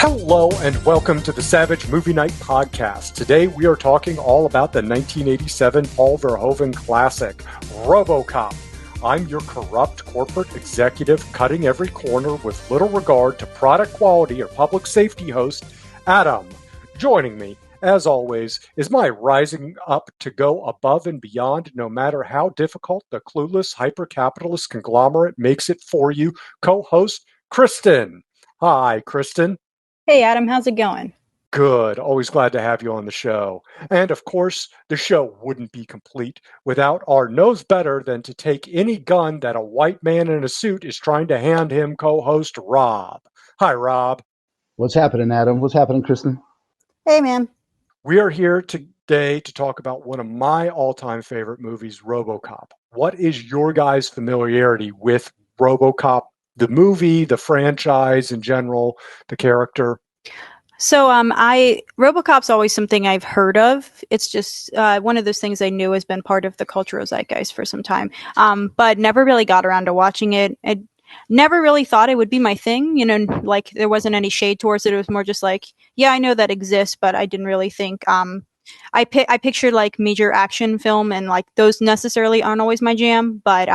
Hello and welcome to the Savage Movie Night Podcast. Today we are talking all about the 1987 Paul Verhoeven classic, RoboCop. I'm your corrupt corporate executive cutting every corner with little regard to product quality or public safety host, Adam. Joining me, as always, is my rising up to go above and beyond no matter how difficult the clueless hyper-capitalist conglomerate makes it for you, co-host Kristen. Hi, Kristen. Hey, Adam, how's it going? Good. Always glad to have you on the show. And of course, the show wouldn't be complete without our knows better than to take any gun that a white man in a suit is trying to hand him co-host Rob. Hi, Rob. What's happening, Adam? What's happening, Kristen? Hey, man. We are here today to talk about one of my all-time favorite movies, RoboCop. What is your guys' familiarity with RoboCop, the movie, the franchise in general, the character? So, RoboCop's always something I've heard of. It's just one of those things I knew has been part of the cultural zeitgeist for some time, but never really got around to watching it. I never really thought it would be my thing, like there wasn't any shade towards it. It was more just like, yeah, I know that exists, but I didn't really think, I pictured like major action film and like those necessarily aren't always my jam, but,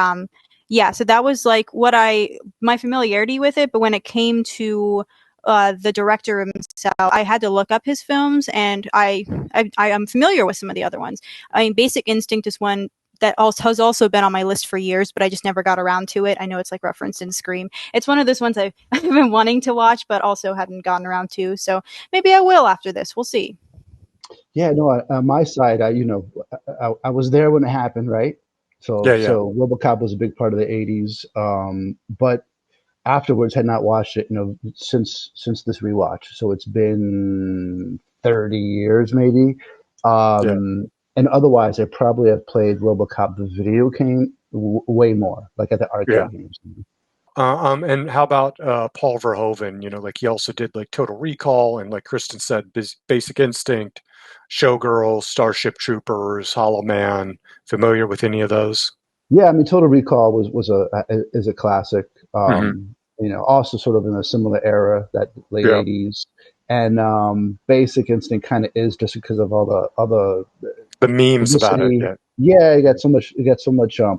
yeah, so that was like my familiarity with it. But when it came to the director himself, I had to look up his films, and I am familiar with some of the other ones. I mean, Basic Instinct is one that has also been on my list for years, but I just never got around to it. I know it's like referenced in Scream. It's one of those ones I've been wanting to watch, but also hadn't gotten around to. So maybe I will after this. We'll see. Yeah, no, on my side, I was there when it happened, right? So RoboCop was a big part of the 80s, but afterwards had not watched it, since this rewatch. So it's been 30 years maybe. And otherwise, I probably have played RoboCop the video game way more, like at the arcade games. And how about Paul Verhoeven? Like he also did like Total Recall and, like Kristen said, Basic Instinct, Showgirls, Starship Troopers, Hollow Man. Familiar with any of those? Yeah, I mean, Total Recall is a classic. Also sort of in a similar era, that late 80s. And Basic Instinct kind of is just because of all the other the memes about it. Yeah, it got so much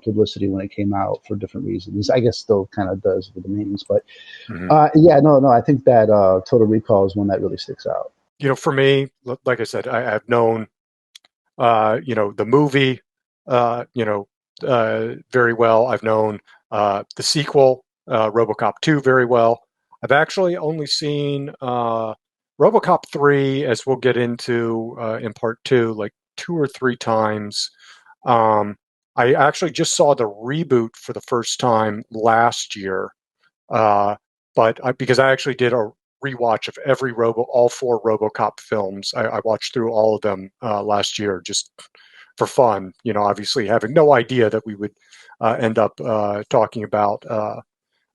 publicity when it came out for different reasons. I guess still kind of does with the memes, but I think that Total Recall is one that really sticks out. For me, like I said, I've known the movie very well. I've known the sequel, RoboCop 2, very well. I've actually only seen RoboCop 3, as we'll get into in part 2, like 2 or 3 times. I actually just saw the reboot for the first time last year, because I actually did a rewatch of all 4 RoboCop films. I watched through all of them last year just for fun. Obviously having no idea that we would end up talking about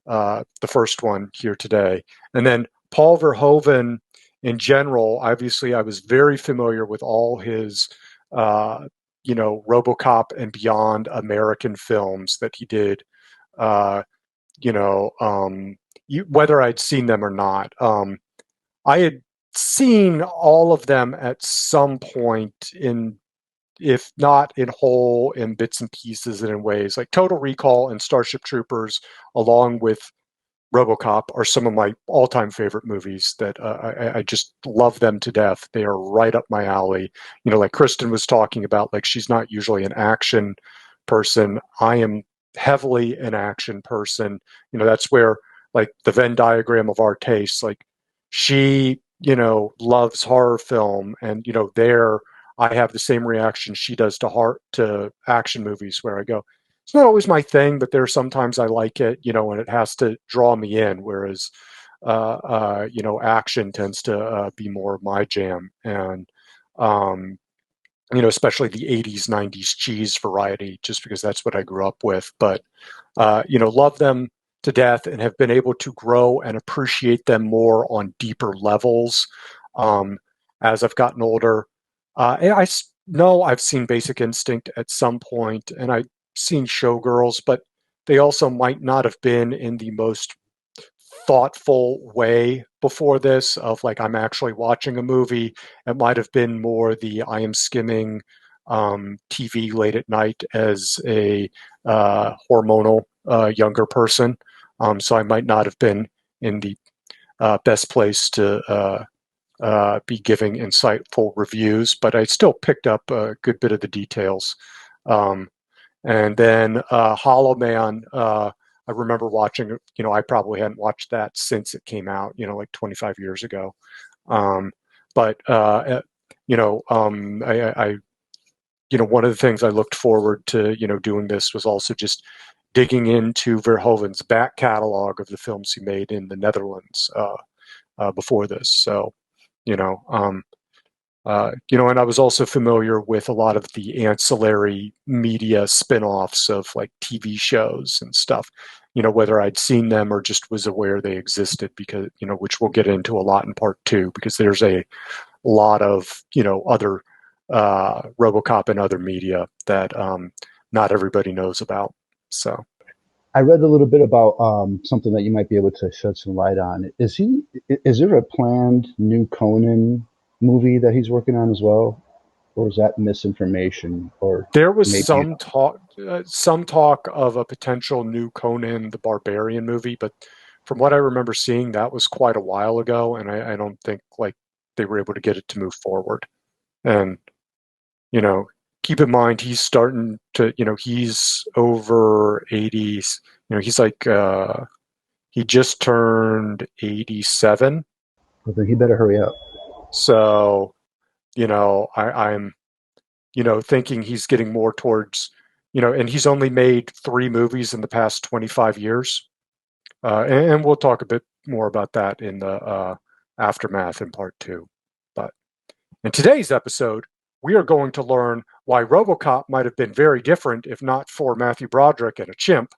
the first one here today. And then Paul Verhoeven in general, obviously I was very familiar with all his RoboCop and beyond American films that he did, whether I'd seen them or not. I had seen all of them at some point, if not in whole, in bits and pieces and in ways. Like Total Recall and Starship Troopers, along with RoboCop, are some of my all-time favorite movies that I just love them to death. They are right up my alley. Like Kristen was talking about, like she's not usually an action person. I am heavily an action person. That's where like the Venn diagram of our tastes, like she, loves horror film, and, there I have the same reaction she does to action movies, where I go, it's not always my thing, but there are sometimes I like it, and it has to draw me in. Whereas, action tends to be more of my jam, and especially the '80s, '90s cheese variety, just because that's what I grew up with. But love them to death, and have been able to grow and appreciate them more on deeper levels as I've gotten older. I know I've seen Basic Instinct at some point, and I've seen Showgirls, but they also might not have been in the most thoughtful way before this of like I'm actually watching a movie. It might have been more the I am skimming TV late at night as a hormonal younger person. So I might not have been in the best place to be giving insightful reviews, but I still picked up a good bit of the details. And then Hollow Man, I remember watching, I probably hadn't watched that since it came out, like 25 years ago. But I one of the things I looked forward to, doing this was also just digging into Verhoeven's back catalog of the films he made in the Netherlands before this. So, and I was also familiar with a lot of the ancillary media spin-offs of like TV shows and stuff, whether I'd seen them or just was aware they existed because, which we'll get into a lot in part 2, because there's a lot of, other RoboCop and other media that not everybody knows about. So I read a little bit about something that you might be able to shed some light on. Is there a planned new Conan movie that he's working on as well, or is that misinformation? Or there was some talk of a potential new Conan the Barbarian movie, but from what I remember seeing, that was quite a while ago, and I don't think like they were able to get it to move forward. And keep in mind he's starting to, he's over 80s. He's like he just turned 87. Well, then he better hurry up. So, I'm, thinking he's getting more towards, and he's only made 3 movies in the past 25 years. And we'll talk a bit more about that in the aftermath in part 2. But in today's episode, we are going to learn why RoboCop might have been very different if not for Matthew Broderick and a chimp,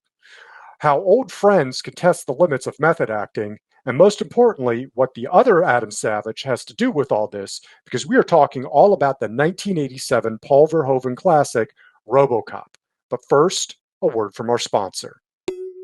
how old friends can test the limits of method acting, and most importantly, what the other Adam Savage has to do with all this, because we are talking all about the 1987 Paul Verhoeven classic, RoboCop. But first, a word from our sponsor.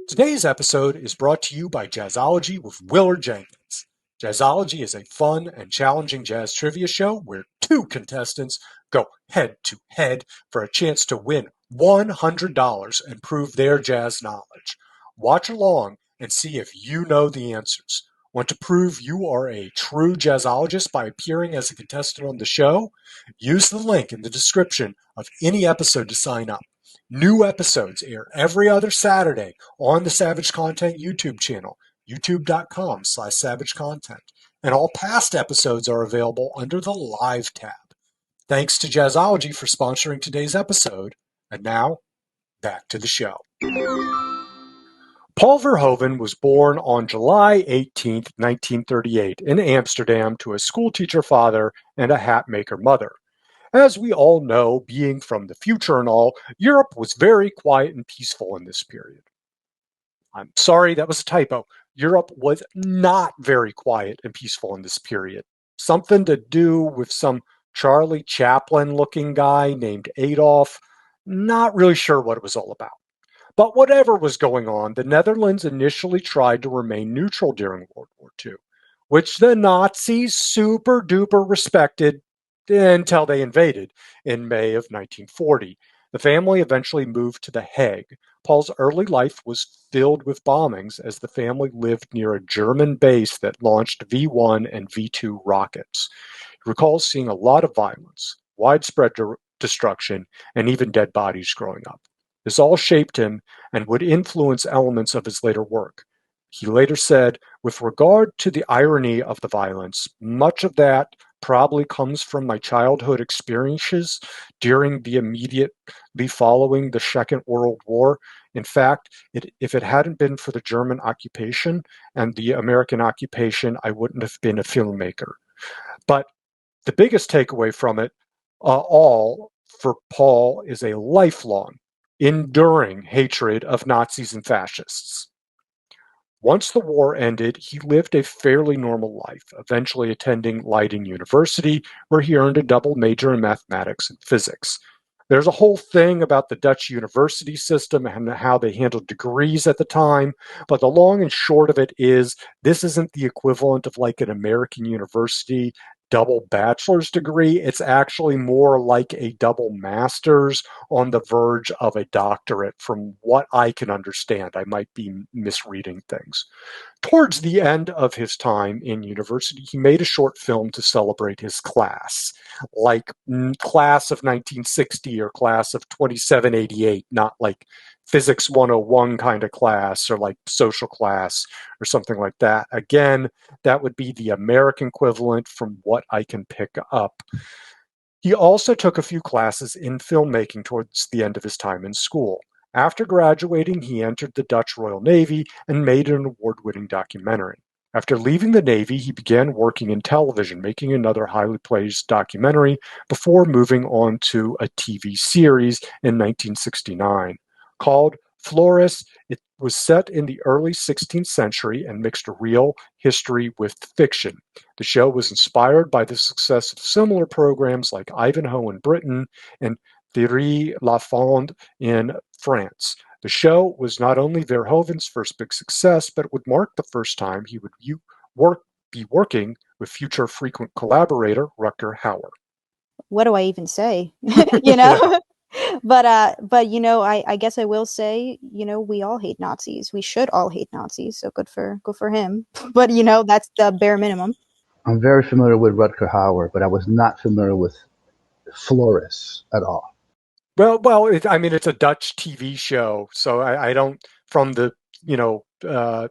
Today's episode is brought to you by Jazzology with Willard Jenkins. Jazzology is a fun and challenging jazz trivia show where 2 contestants go head-to-head for a chance to win $100 and prove their jazz knowledge. Watch along and see if you know the answers. Want to prove you are a true jazzologist by appearing as a contestant on the show? Use the link in the description of any episode to sign up. New episodes air every other Saturday on the Savage Content YouTube channel, youtube.com/Savage Content. And all past episodes are available under the Live tab. Thanks to Jazzology for sponsoring today's episode. And now, back to the show. Paul Verhoeven was born on July 18, 1938, in Amsterdam to a schoolteacher father and a hat maker mother. As we all know, being from the future and all, Europe was very quiet and peaceful in this period. I'm sorry, that was a typo. Europe was not very quiet and peaceful in this period. Something to do with some Charlie Chaplin-looking guy named Adolf. Not really sure what it was all about. But whatever was going on, the Netherlands initially tried to remain neutral during World War II, which the Nazis super-duper respected until they invaded in May of 1940. The family eventually moved to The Hague. Paul's early life was filled with bombings as the family lived near a German base that launched V-1 and V-2 rockets. He recalls seeing a lot of violence, widespread destruction, and even dead bodies growing up. This all shaped him and would influence elements of his later work. He later said, with regard to the irony of the violence, much of that probably comes from my childhood experiences during the immediately following the Second World War. In fact, if it hadn't been for the German occupation and the American occupation, I wouldn't have been a filmmaker. But the biggest takeaway from it all for Paul is a lifelong, enduring hatred of Nazis and fascists. Once the war ended, he lived a fairly normal life, eventually attending Leiden University, where he earned a double major in mathematics and physics. There's a whole thing about the Dutch university system and how they handled degrees at the time, but the long and short of it is this isn't the equivalent of like an American university double bachelor's degree. It's actually more like a double master's on the verge of a doctorate, from what I can understand. I might be misreading things. Towards the end of his time in university, he made a short film to celebrate his class, like class of 1960 or class of 2788, not like physics 101 kind of class or like social class or something like that. Again, that would be the American equivalent from what I can pick up. He also took a few classes in filmmaking towards the end of his time in school. After graduating, he entered the Dutch Royal Navy and made an award-winning documentary. After leaving the Navy, he began working in television, making another highly praised documentary before moving on to a TV series in 1969 called Floris. It was set in the early 16th century and mixed real history with fiction. The show was inspired by the success of similar programs like Ivanhoe in Britain and Thierry Lafond in France. The show was not only Verhoeven's first big success, but it would mark the first time he would be working with future frequent collaborator Rutger Hauer. What do I even say? You know? But you know, I guess I will say, you know, we all hate Nazis. We should all hate Nazis. So good for him. But you know, that's the bare minimum. I'm very familiar with Rutger Hauer, but I was not familiar with Floris at all. Well, I mean, it's a Dutch TV show, so I don't, from the, 70s,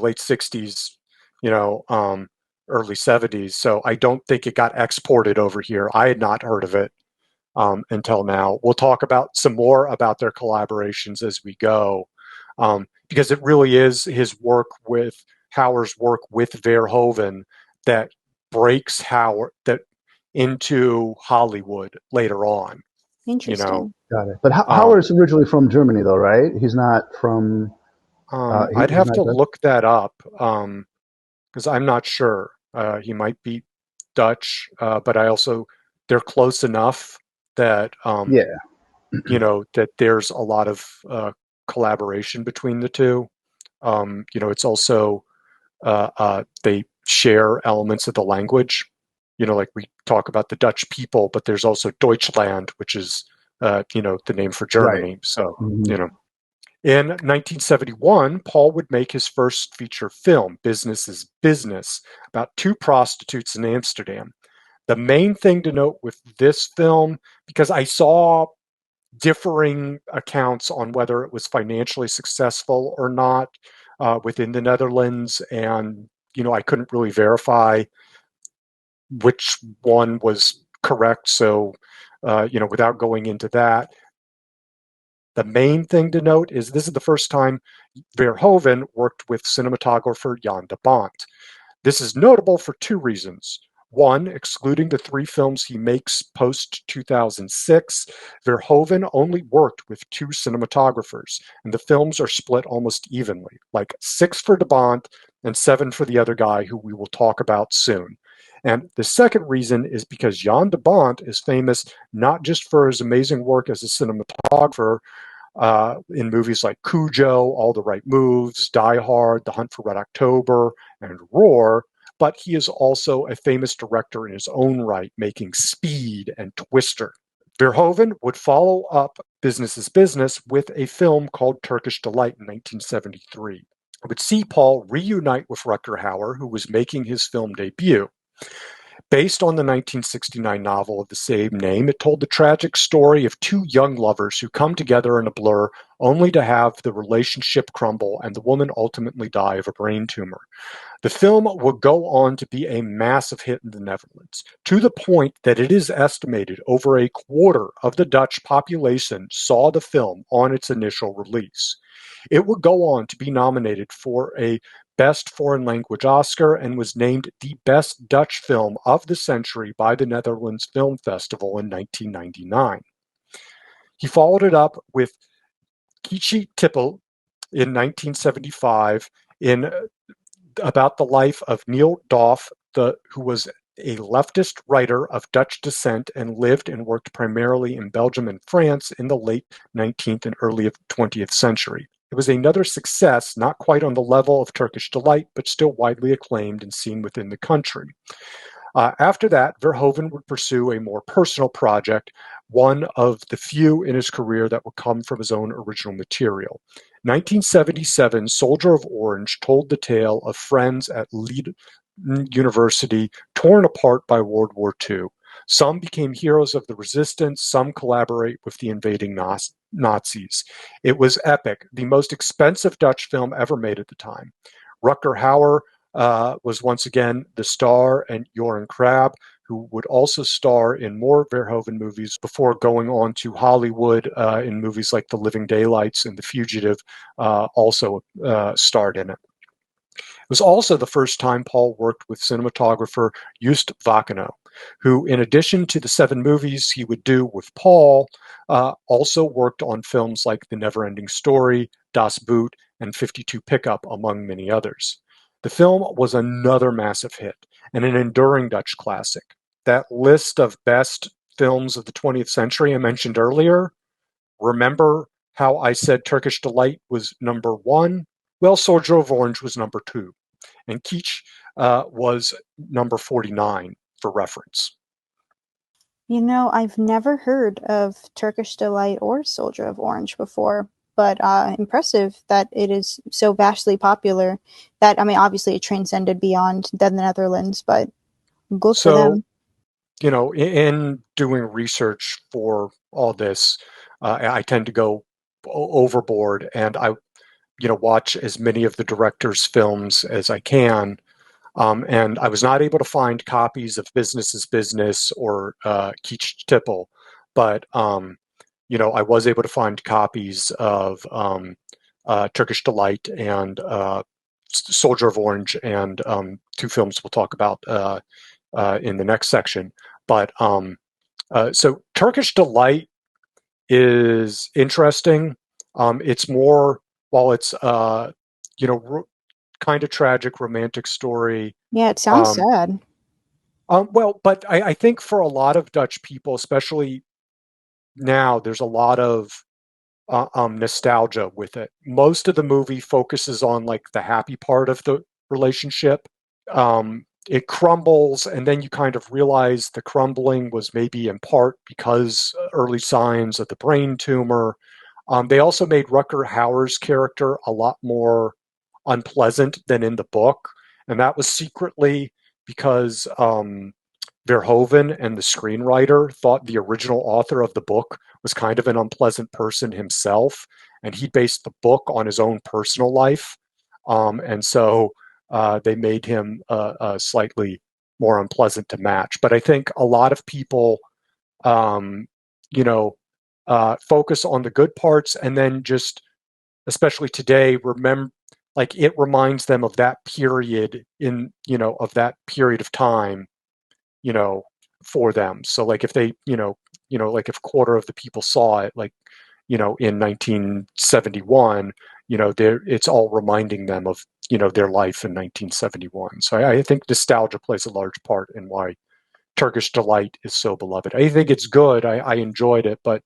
late 60s, early 70s. So I don't think it got exported over here. I had not heard of it until now. We'll talk about some more about their collaborations as we go, because it really is Hauer's work with Verhoeven that breaks Hauer into Hollywood later on. Interesting. Got it. But Hauer is originally from Germany, though, right? He's not from. I'd have to look that up because I'm not sure. He might be Dutch, but they're close enough that that there's a lot of collaboration between the two. It's also they share elements of the language. Like we talk about the Dutch people, but there's also Deutschland, which is, the name for Germany. Right. So, in 1971, Paul would make his first feature film, Business is Business, about two prostitutes in Amsterdam. The main thing to note with this film, because I saw differing accounts on whether it was financially successful or not within the Netherlands, and, I couldn't really verify which one was correct. So, without going into that, the main thing to note is this is the first time Verhoeven worked with cinematographer Jan de Bont. This is notable for two reasons. One, excluding the three films he makes post-2006, Verhoeven only worked with two cinematographers, and the films are split almost evenly, like 6 for de Bont and 7 for the other guy who we will talk about soon. And the second reason is because Jan de Bont is famous not just for his amazing work as a cinematographer in movies like Cujo, All the Right Moves, Die Hard, The Hunt for Red October, and Roar, but he is also a famous director in his own right, making Speed and Twister. Verhoeven would follow up Business is Business with a film called Turkish Delight in 1973. It would see Paul reunite with Rutger Hauer, who was making his film debut. Based on the 1969 novel of the same name, it told the tragic story of two young lovers who come together in a blur only to have the relationship crumble and the woman ultimately die of a brain tumor. The film would go on to be a massive hit in the Netherlands, to the point that it is estimated over a quarter of the Dutch population saw the film on its initial release. It would go on to be nominated for a Best Foreign Language Oscar and was named the best Dutch film of the century by the Netherlands Film Festival in 1999. He followed it up with Kichi Tippel in 1975 in about the life of Neil Doff, who was a leftist writer of Dutch descent and lived and worked primarily in Belgium and France in the late 19th and early 20th century. It was another success, not quite on the level of Turkish Delight, but still widely acclaimed and seen within the country. After that, Verhoeven would pursue a more personal project, one of the few in his career that would come from his own original material. 1977, Soldier of Orange told the tale of friends at Leiden University torn apart by World War II. Some became heroes of the resistance, some collaborate with the invading Nazis. It was epic, the most expensive Dutch film ever made at the time. Rutger Hauer was once again the star, and Joran Crabbe, who would also star in more Verhoeven movies before going on to Hollywood in movies like The Living Daylights and The Fugitive, also starred in it. It was also the first time Paul worked with cinematographer Just Vakano, who, in addition to the 7 movies he would do with Paul, also worked on films like The Neverending Story, Das Boot, and 52 Pickup, among many others. The film was another massive hit and an enduring Dutch classic. That list of best films of the 20th century I mentioned earlier, remember how I said Turkish Delight was number 1? Well, Soldier of Orange was number 2, and Kitsch was number 49 for reference. You know, I've never heard of Turkish Delight or Soldier of Orange before, but impressive that it is so vastly popular that, I mean, obviously it transcended beyond the Netherlands, but good for them. You know, in doing research for all this, I tend to go overboard, and I watch as many of the director's films as I can. And I was not able to find copies of Business is Business or Kitsch Tippel, but I was able to find copies of Turkish Delight and Soldier of Orange, and 2 films we'll talk about in the next section. But so Turkish Delight is interesting. It's more, while it's kind of tragic romantic story. Yeah, it sounds sad. Well, but I think for a lot of Dutch people, especially now, there's a lot of nostalgia with it. Most of the movie focuses on like the happy part of the relationship. It crumbles, and then you kind of realize the crumbling was maybe in part because early signs of the brain tumor. They also made Rutger Hauer's character a lot more unpleasant than in the book, and that was secretly because Verhoeven and the screenwriter thought the original author of the book was kind of an unpleasant person himself, and he based the book on his own personal life, and so they made him slightly more unpleasant to match. But I think a lot of people, focus on the good parts, and then just, especially today, remember, like, it reminds them of that period of that period of time, for them. So like if they, like if a quarter of the people saw it, like, in 1971, it's all reminding them of, their life in 1971. So I think nostalgia plays a large part in why Turkish Delight is so beloved. I think it's good. I enjoyed it, but,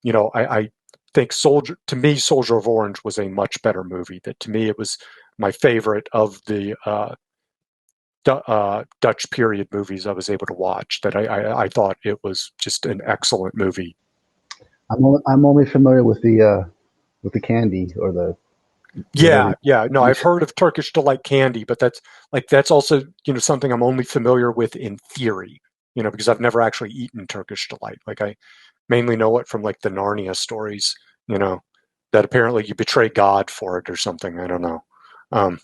I think Soldier of Orange was a much better movie. That to me, it was my favorite of the Dutch period movies I was able to watch. That I thought it was just an excellent movie. I'm only familiar with the candy or the. Yeah. No, I've heard of Turkish Delight candy, but that's also something I'm only familiar with in theory. Because I've never actually eaten Turkish Delight. Like I mainly know it from like the Narnia stories. That apparently you betray God for it or something. I don't know. No,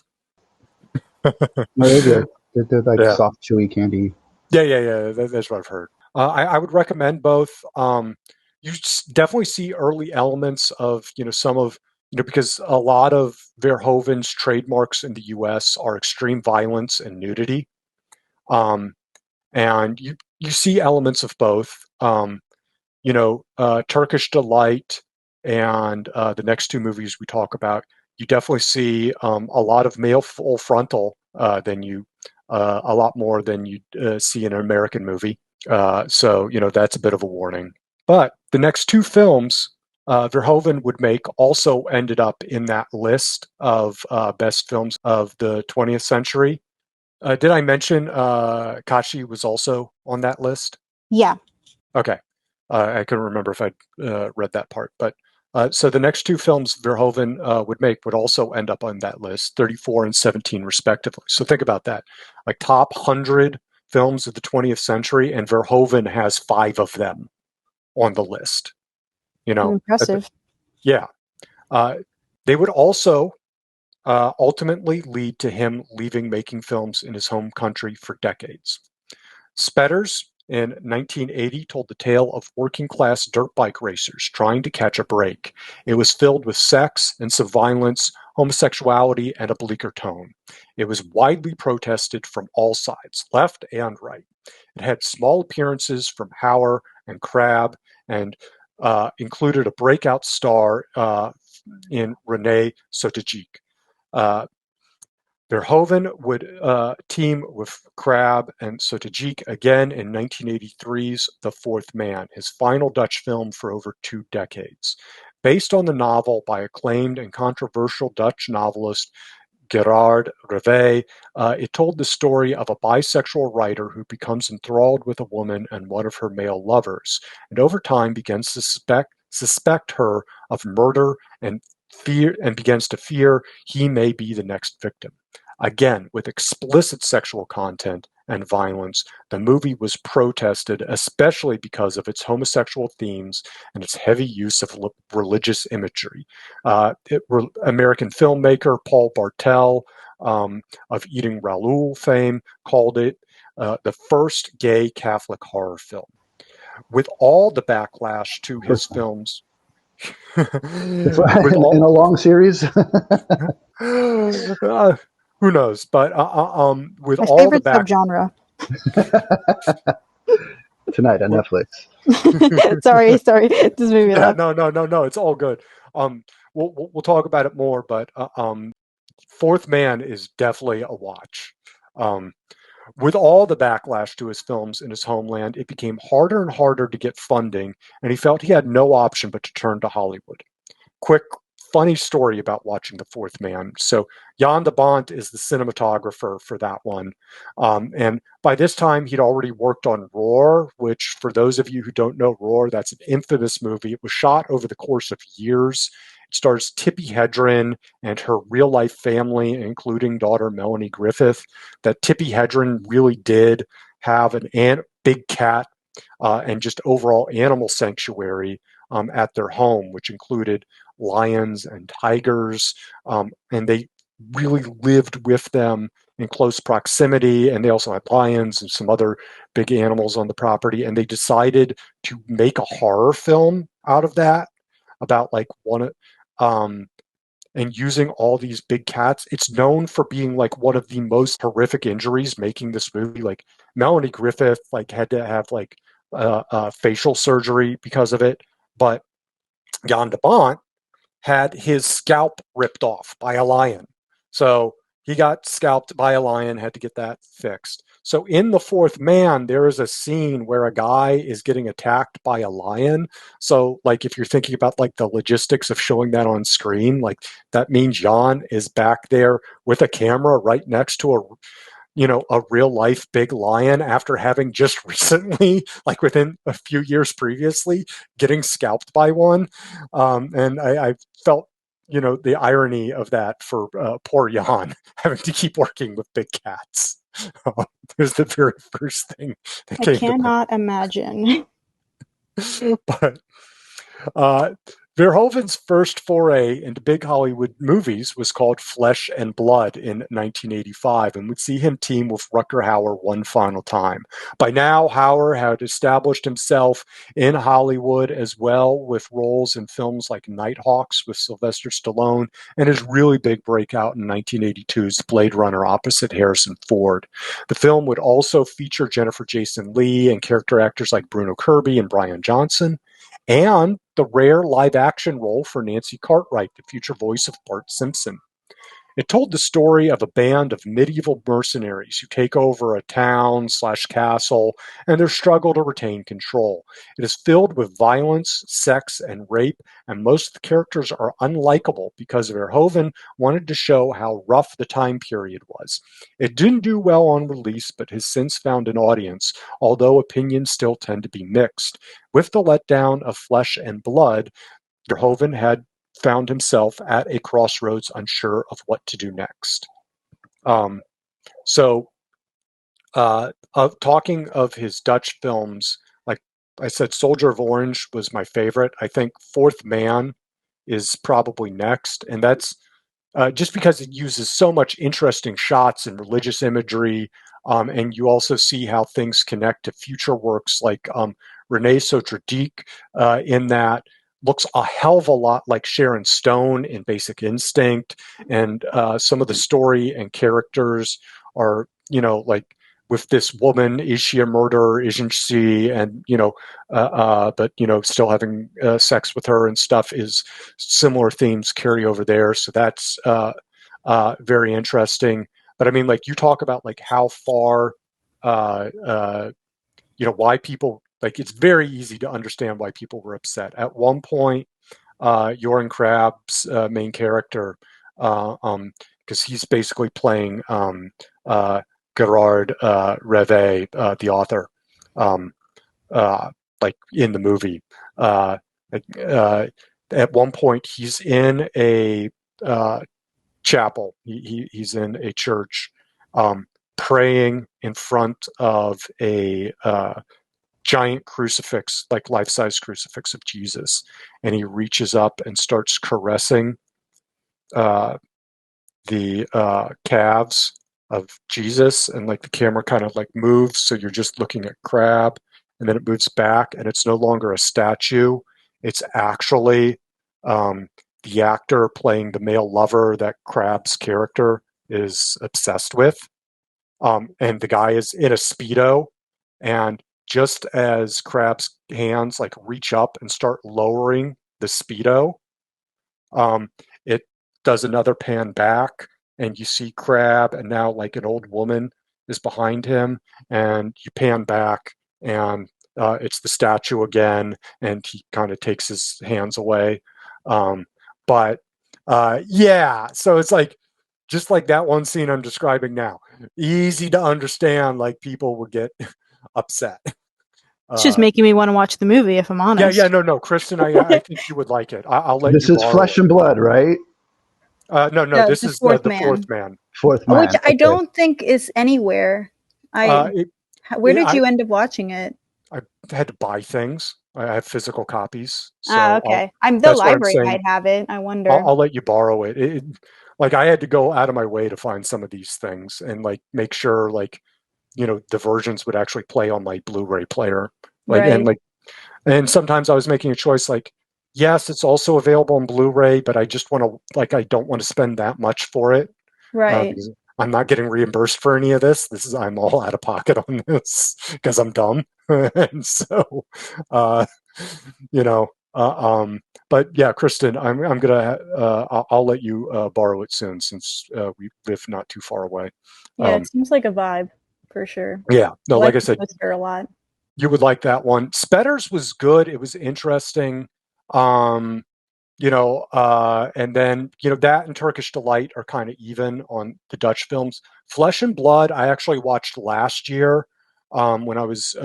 they're good. They're like soft, chewy candy. Yeah. That's what I've heard. I would recommend both. You definitely see early elements of, some of, because a lot of Verhoeven's trademarks in the U.S. are extreme violence and nudity. And you see elements of both. Turkish Delight and the next 2 movies we talk about, you definitely see a lot of male full frontal than you a lot more than you see in an American movie. So, that's a bit of a warning. But the next two films Verhoeven would make also ended up in that list of best films of the 20th century. Did I mention Kachi was also on that list? Yeah. Okay. I couldn't remember if I'd read that part. But so the next two films Verhoeven would make would also end up on that list, 34 and 17 respectively. So think about that. Like top 100 films of the 20th century, and Verhoeven has 5 of them on the list. Impressive. Yeah. They would also ultimately lead to him leaving making films in his home country for decades. Spetters in 1980 told the tale of working-class dirt bike racers trying to catch a break. It was filled with sex and some violence, homosexuality, and a bleaker tone. It was widely protested from all sides, left and right. It had small appearances from Hauer and Crabbe, and included a breakout star in Renee Sotojic. Verhoeven would team with Crabbe and Sotojic again in 1983's The Fourth Man, his final Dutch film for over 2 decades. Based on the novel by acclaimed and controversial Dutch novelist Gerard Revé, it told the story of a bisexual writer who becomes enthralled with a woman and one of her male lovers, and over time begins to suspect her of murder and begins to fear he may be the next victim. Again, with explicit sexual content and violence, the movie was protested, especially because of its homosexual themes and its heavy use of religious imagery. American filmmaker Paul Bartel of Eating Raoul fame called it the first gay Catholic horror film. With all the backlash to his films, in a long series. Who knows? But with My all favorite the subgenre. Tonight on Netflix. sorry, this made me laugh. No, it's all good. We'll talk about it more, but Fourth Man is definitely a watch. With all the backlash to his films in his homeland, it became harder and harder to get funding, and he felt he had no option but to turn to Hollywood. Quick, funny story about watching The Fourth Man. So Jan de Bont is the cinematographer for that one. And by this time, he'd already worked on Roar, which, for those of you who don't know Roar, that's an infamous movie. It was shot over the course of years. It stars Tippi Hedren and her real-life family, including daughter Melanie Griffith. That Tippi Hedren really did have an big cat and just overall animal sanctuary at their home, which included lions and tigers, and they really lived with them in close proximity. And they also had lions and some other big animals on the property. And they decided to make a horror film out of that, about like and using all these big cats. It's known for being like one of the most horrific injuries making this movie. Like Melanie Griffith had to have facial surgery because of it, but Jan de Bont had his scalp ripped off by a lion. So he got scalped by a lion, had to get that fixed. So in The Fourth Man, there is a scene where a guy is getting attacked by a lion. So if you're thinking about the logistics of showing that on screen, that means Jan is back there with a camera right next to a real life big lion after having just recently, within a few years previously, getting scalped by one. And I felt, the irony of that for poor Jan having to keep working with big cats. It was the very first thing that came to mind. I cannot imagine. But Verhoeven's first foray into big Hollywood movies was called Flesh and Blood in 1985, and would see him team with Rutger Hauer one final time. By now, Hauer had established himself in Hollywood as well, with roles in films like Nighthawks with Sylvester Stallone, and his really big breakout in 1982's Blade Runner opposite Harrison Ford. The film would also feature Jennifer Jason Leigh and character actors like Bruno Kirby and Brian Johnson, and the rare live-action role for Nancy Cartwright, the future voice of Bart Simpson. It told the story of a band of medieval mercenaries who take over a town/castle and their struggle to retain control. It is filled with violence, sex, and rape, and most of the characters are unlikable because Verhoeven wanted to show how rough the time period was. It didn't do well on release, but has since found an audience, although opinions still tend to be mixed. With the letdown of Flesh and Blood, Verhoeven had found himself at a crossroads, unsure of what to do next. Talking of his Dutch films, like I said, Soldier of Orange was my favorite. I think Fourth Man is probably next, and that's just because it uses so much interesting shots and religious imagery, and you also see how things connect to future works like Renee Sotradik in that looks a hell of a lot like Sharon Stone in Basic Instinct, and some of the story and characters are, like with this woman, is she a murderer, isn't she, and but still having sex with her and stuff, is similar themes carry over there, so that's very interesting. But I mean, like, you talk about like how far why people, like, it's very easy to understand why people were upset. At one point, Joran Crab's main character, because he's basically playing Gerard Reve, the author, like in the movie. At one point, he's in a chapel. He's in a church, praying in front of a giant crucifix, like life-size crucifix of Jesus, and he reaches up and starts caressing the calves of Jesus, and like the camera kind of like moves, so you're just looking at Crab, and then it moves back, and it's no longer a statue. It's actually the actor playing the male lover that Crab's character is obsessed with. And the guy is in a Speedo, and just as Crab's hands like reach up and start lowering the Speedo, it does another pan back, and you see Crab, and now like an old woman is behind him, and you pan back, and it's the statue again, and he kind of takes his hands away. Yeah, so it's like, just like that one scene I'm describing now, easy to understand, like people would get upset. It's just making me want to watch the movie, if I'm honest. No, Kristen, I think you would like it. I'll let this you. This is Flesh and Blood, right? No, this is the Fourth Man. Fourth Man, which I don't think is anywhere. Where did you end up watching it? I had to buy things. I have physical copies. So okay. The library might have it. I wonder. I'll let you borrow it. Like, I had to go out of my way to find some of these things and like make sure, like, the versions would actually play on my Blu-ray player. Like, right. And sometimes I was making a choice, like, yes, it's also available on Blu-ray, but I just want to, like, I don't want to spend that much for it. Right. I'm not getting reimbursed for any of this. I'm all out of pocket on this because I'm dumb. And so, but yeah, Kristen, I'm gonna I'll let you borrow it soon, since we live not too far away. Yeah, it seems like a vibe for sure. Yeah, no, like I said, a lot. You would like that one. Spetters was good. It was interesting. And then, that and Turkish Delight are kind of even on the Dutch films. Flesh and Blood, I actually watched last year, when I was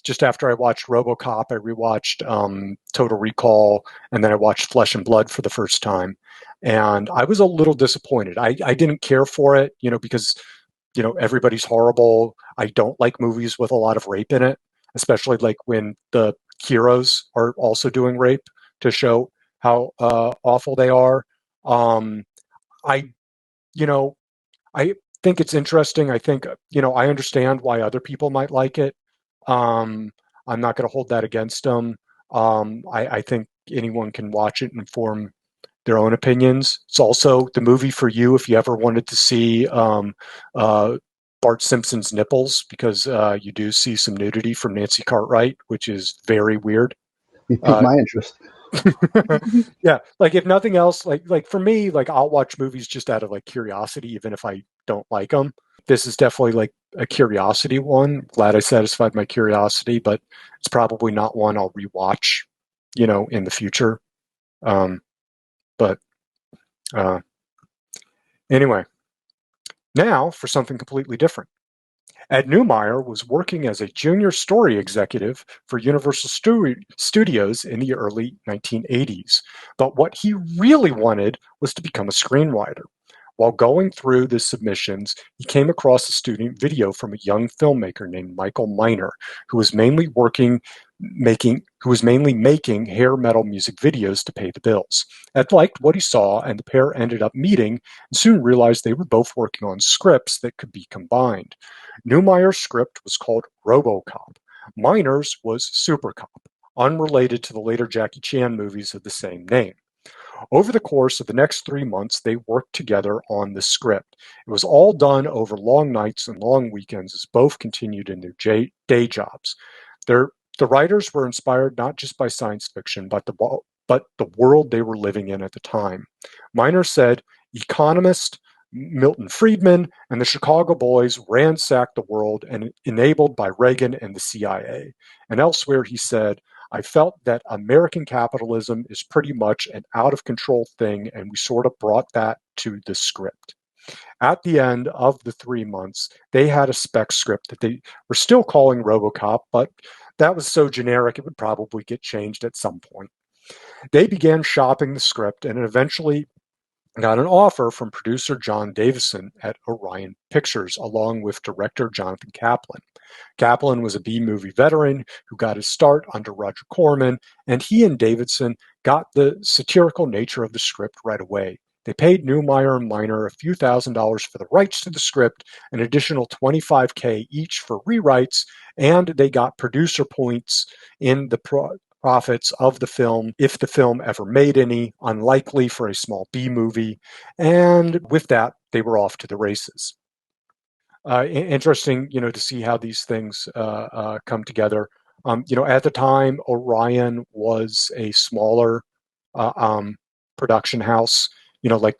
just after I watched RoboCop. I rewatched Total Recall, and then I watched Flesh and Blood for the first time, and I was a little disappointed. I didn't care for it, because everybody's horrible. I don't like movies with a lot of rape in it, especially like when the heroes are also doing rape to show how awful they are. I think it's interesting. I think, I understand why other people might like it. I'm not going to hold that against them. I think anyone can watch it and form their own opinions. It's also the movie for you if you ever wanted to see Bart Simpson's nipples, because you do see some nudity from Nancy Cartwright, which is very weird. You piqued my interest. Yeah, like if nothing else, like for me, like I'll watch movies just out of like curiosity, even if I don't like them. This is definitely like a curiosity one. Glad I satisfied my curiosity, but it's probably not one I'll rewatch, in the future. But anyway, now for something completely different. Ed Neumeier was working as a junior story executive for Universal Studios in the early 1980s, but what he really wanted was to become a screenwriter. While going through the submissions, he came across a student video from a young filmmaker named Michael Miner, who was mainly making hair metal music videos to pay the bills. Ed liked what he saw, and the pair ended up meeting and soon realized they were both working on scripts that could be combined. Neumeier's script was called RoboCop. Miner's was Supercop, unrelated to the later Jackie Chan movies of the same name. Over the course of the next 3 months, they worked together on the script. It was all done over long nights and long weekends as both continued in their day jobs. The writers were inspired not just by science fiction, but the world they were living in at the time. Miner said, "Economist Milton Friedman and the Chicago Boys ransacked the world and enabled by Reagan and the CIA." And elsewhere he said, "I felt that American capitalism is pretty much an out-of-control thing, and we sort of brought that to the script." At the end of the 3 months, they had a spec script that they were still calling RoboCop, but that was so generic it would probably get changed at some point. They began shopping the script and eventually got an offer from producer John Davison at Orion Pictures, along with director Jonathan Kaplan. Kaplan was a B-movie veteran who got his start under Roger Corman, and he and Davidson got the satirical nature of the script right away. They paid Neumeier and Miner a few $1,000s for the rights to the script, an additional $25K each for rewrites, and they got producer points in the profits of the film, if the film ever made any, unlikely for a small B movie. And with that, they were off to the races. Interesting, to see how these things come together. At the time, Orion was a smaller production house, like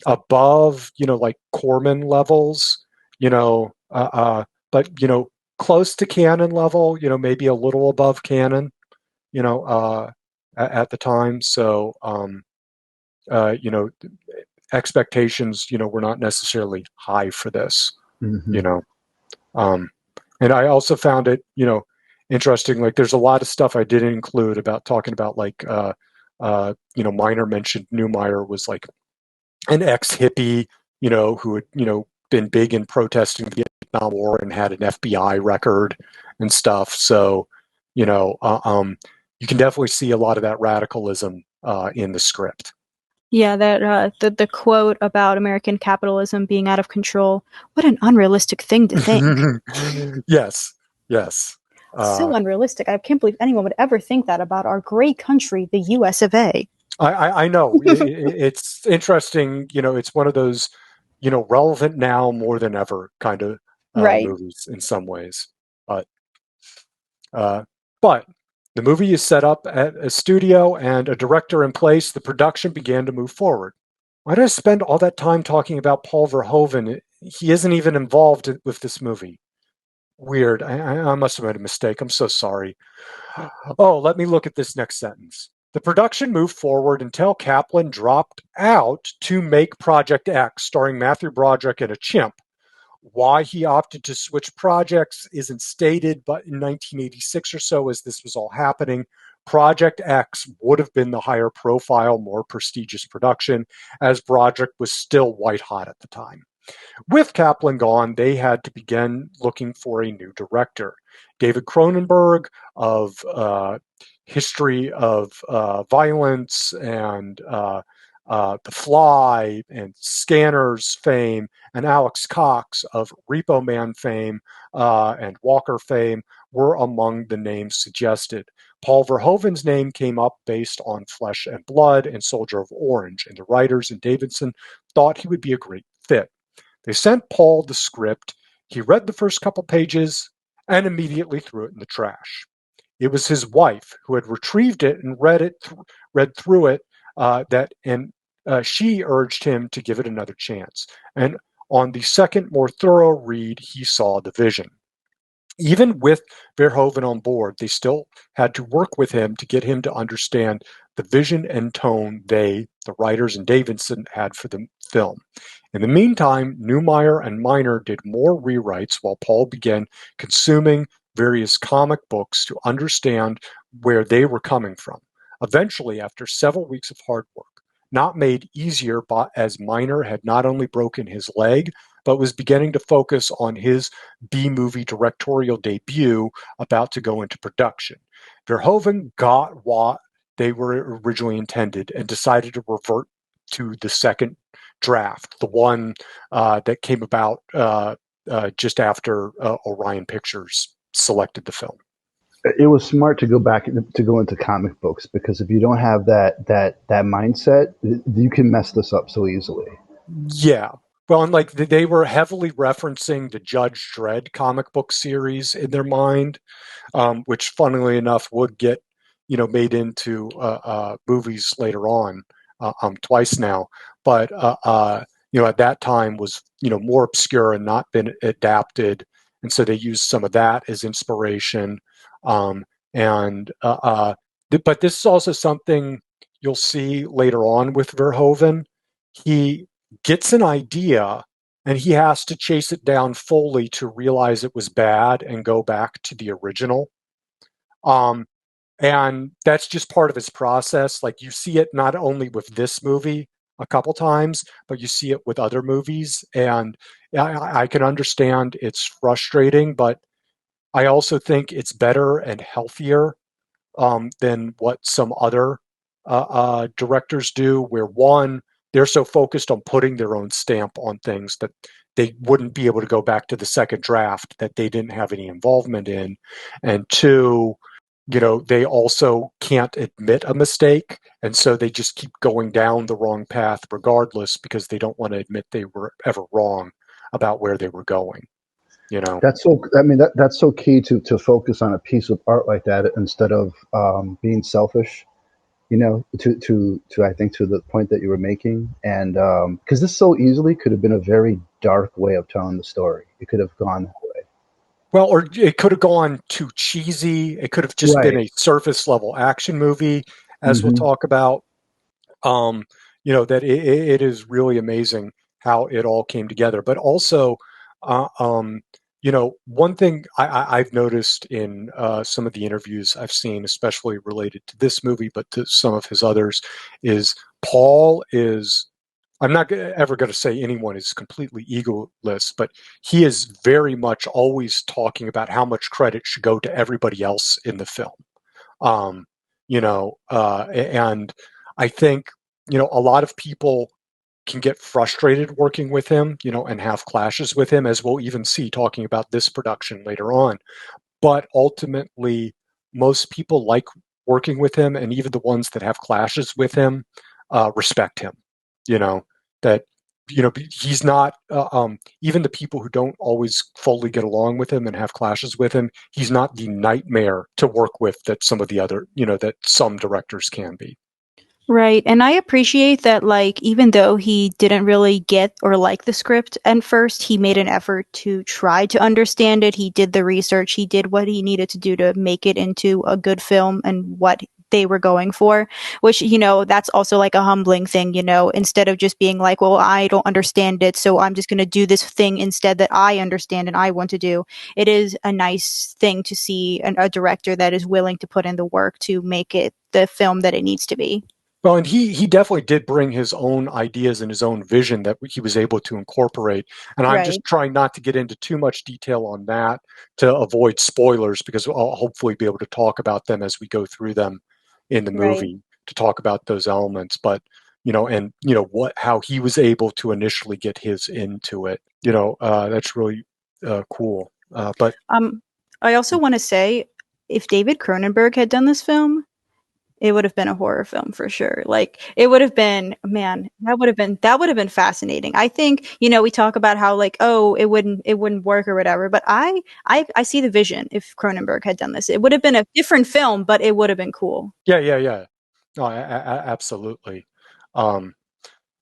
above, like Corman levels, but, close to Canon level, maybe a little above Canon, at the time. So, expectations, were not necessarily high for this. Mm-hmm. And I also found it, interesting. Like, there's a lot of stuff I didn't include about talking about, like, Miner mentioned Neumeier was like an ex-hippie, who had, been big in protesting the Vietnam War and had an FBI record and stuff. So, you can definitely see a lot of that radicalism in the script. Yeah, that the quote about American capitalism being out of control. What an unrealistic thing to think. Yes. So unrealistic. I can't believe anyone would ever think that about our great country, the US of A. I know. It's interesting. It's one of those, relevant now more than ever kind of right. movies in some ways. But the movie is set up at a studio and a director in place. The production began to move forward. Why did I spend all that time talking about Paul Verhoeven? He isn't even involved with this movie. Weird. I must have made a mistake. I'm so sorry. Oh, let me look at this next sentence. The production moved forward until Kaplan dropped out to make Project X, starring Matthew Broderick and a chimp. Why he opted to switch projects isn't stated, but in 1986 or so, as this was all happening, Project X would have been the higher profile, more prestigious production, as Broderick was still white hot at the time. With Kaplan gone, they had to begin looking for a new director. David Cronenberg of History of Violence and The Fly and Scanners fame, and Alex Cox of Repo Man fame and Walker fame were among the names suggested. Paul Verhoeven's name came up based on Flesh and Blood and Soldier of Orange, and the writers and Davidson thought he would be a great fit. They sent Paul the script. He read the first couple pages and immediately threw it in the trash. it was his wife who had retrieved it and read through it. She urged him to give it another chance. And on the second, more thorough read, he saw the vision. Even with Verhoeven on board, they still had to work with him to get him to understand the vision and tone the writers and Davidson, had for the film. In the meantime, Neumeier and Miner did more rewrites while Paul began consuming various comic books to understand where they were coming from. Eventually, after several weeks of hard work, not made easier as Miner had not only broken his leg, but was beginning to focus on his B-movie directorial debut about to go into production. Verhoeven got what they were originally intended and decided to revert to the second draft, the one that came about just after Orion Pictures selected the film. It was smart to go back to go into comic books, because if you don't have that mindset, you can mess this up so easily. Yeah. Well, and like they were heavily referencing the Judge Dredd comic book series in their mind, which, funnily enough, would get made into movies later on, twice now. But at that time was more obscure and not been adapted, and so they used some of that as inspiration. But this is also something you'll see later on with Verhoeven. He gets an idea and he has to chase it down fully to realize it was bad and go back to the original. And that's just part of his process. Like, you see it not only with this movie a couple times, but you see it with other movies. And I can understand it's frustrating, but I also think it's better and healthier than what some other directors do, where one, they're so focused on putting their own stamp on things that they wouldn't be able to go back to the second draft that they didn't have any involvement in. And two, they also can't admit a mistake. And so they just keep going down the wrong path regardless, because they don't want to admit they were ever wrong about where they were going. That's so. I mean, that's so key to focus on a piece of art like that instead of being selfish. To I think to the point that you were making, and because this so easily could have been a very dark way of telling the story. It could have gone that way. Well, or it could have gone too cheesy. It could have just been a surface level action movie, as we'll talk about. That it is really amazing how it all came together. But also, one thing I've noticed in some of the interviews I've seen, especially related to this movie, but to some of his others, is Paul is, I'm not ever going to say anyone is completely egoless, but he is very much always talking about how much credit should go to everybody else in the film. And I think, a lot of people can get frustrated working with him, and have clashes with him, as we'll even see talking about this production later on. But ultimately, most people like working with him, and even the ones that have clashes with him respect him. That he's not even the people who don't always fully get along with him and have clashes with him. He's not the nightmare to work with that some of the other, that some directors can be. Right. And I appreciate that, like, even though he didn't really get or like the script at first, he made an effort to try to understand it. He did the research. He did what he needed to do to make it into a good film and what they were going for, which, that's also like a humbling thing, instead of just being like, well, I don't understand it, so I'm just going to do this thing instead that I understand and I want to do. It is a nice thing to see a director that is willing to put in the work to make it the film that it needs to be. Well, and he definitely did bring his own ideas and his own vision that he was able to incorporate. And I'm just trying not to get into too much detail on that to avoid spoilers, because I'll hopefully be able to talk about them as we go through them in the movie, to talk about those elements. But, how he was able to initially get his into it, that's really cool. But I also want to say, if David Cronenberg had done this film, it would have been a horror film for sure. Like it would have been, man, that would have been fascinating. I think, we talk about how like, oh, it wouldn't work or whatever, but I see the vision if Cronenberg had done this. It would have been a different film, but it would have been cool. Yeah. No, absolutely.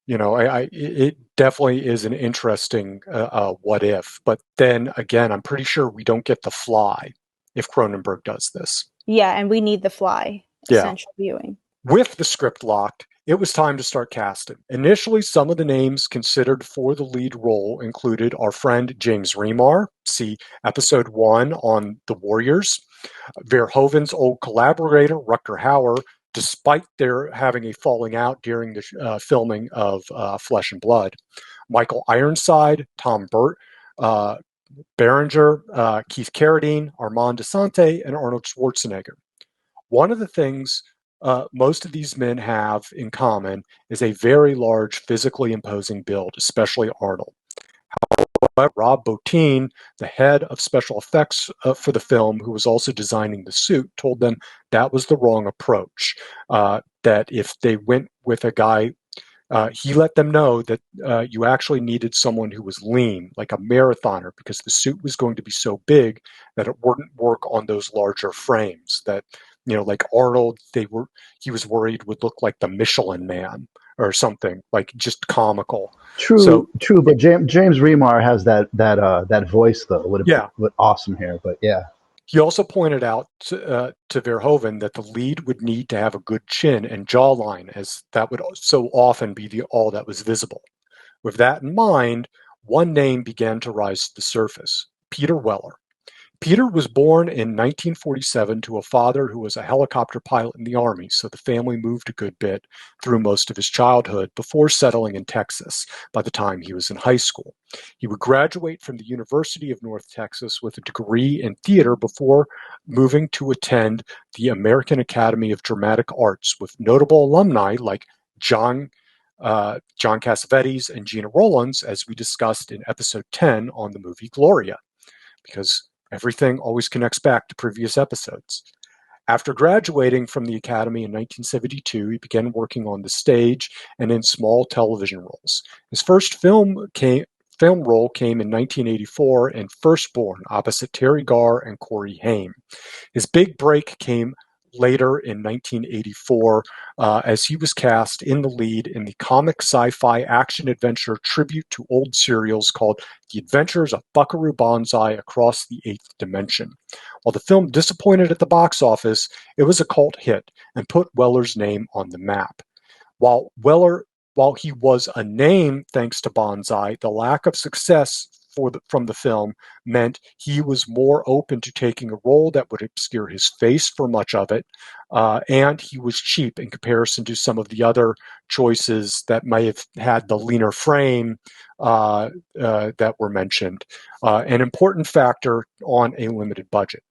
It definitely is an interesting what if, but then again, I'm pretty sure we don't get The Fly if Cronenberg does this. Yeah, and we need The Fly, essential viewing. With the script locked, it was time to start casting. Initially, some of the names considered for the lead role included our friend James Remar, see episode 1 on The Warriors, Verhoeven's old collaborator, Rutger Hauer, despite their having a falling out during the filming of Flesh and Blood, Michael Ironside, Tom Berenger, Keith Carradine, Armand Desante, and Arnold Schwarzenegger. One of the things most of these men have in common is a very large, physically imposing build, especially Arnold. However, Rob Bottin, the head of special effects for the film, who was also designing the suit, told them that was the wrong approach. That if they went with a guy, he let them know that you actually needed someone who was lean, like a marathoner, because the suit was going to be so big that it wouldn't work on those larger frames. That, like Arnold, he was worried would look like the Michelin Man or something, like just comical. True. But James Remar has that voice though, with awesome hair. But yeah. He also pointed out to Verhoeven that the lead would need to have a good chin and jawline, as that would so often be all that was visible. With that in mind, one name began to rise to the surface: Peter Weller. Peter was born in 1947 to a father who was a helicopter pilot in the Army, so the family moved a good bit through most of his childhood before settling in Texas by the time he was in high school. He would graduate from the University of North Texas with a degree in theater before moving to attend the American Academy of Dramatic Arts, with notable alumni like John Cassavetes and Gina Rollins, as we discussed in episode 10 on the movie Gloria, because everything always connects back to previous episodes. After graduating from the Academy in 1972, he began working on the stage and in small television roles. His first film role came in 1984 in Firstborn, opposite Terry Garr and Corey Haim. His big break came later in 1984 as he was cast in the lead in the comic sci-fi action-adventure tribute to old serials called The Adventures of Buckaroo Banzai Across the Eighth Dimension. While the film disappointed at the box office, it was a cult hit and put Weller's name on the map. While he was a name thanks to Banzai, the lack of success from the film meant he was more open to taking a role that would obscure his face for much of it, and he was cheap in comparison to some of the other choices that may have had the leaner frame that were mentioned, an important factor on a limited budget.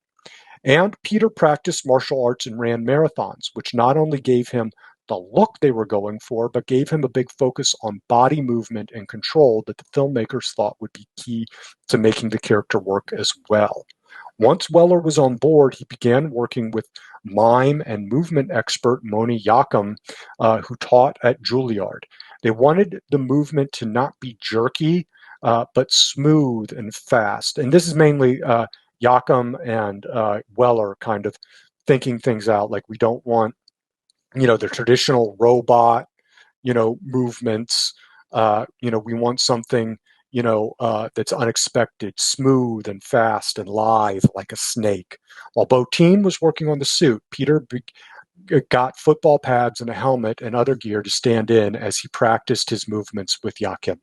And Peter practiced martial arts and ran marathons, which not only gave him the look they were going for, but gave him a big focus on body movement and control that the filmmakers thought would be key to making the character work as well. Once Weller was on board, he began working with mime and movement expert Moni Yakum, who taught at Juilliard. They wanted the movement to not be jerky, but smooth and fast. And this is mainly Yakum and Weller kind of thinking things out, like we don't want the traditional robot, movements. We want something, that's unexpected, smooth and fast and lithe like a snake. While Bottin was working on the suit, Peter got football pads and a helmet and other gear to stand in as he practiced his movements with Yakim.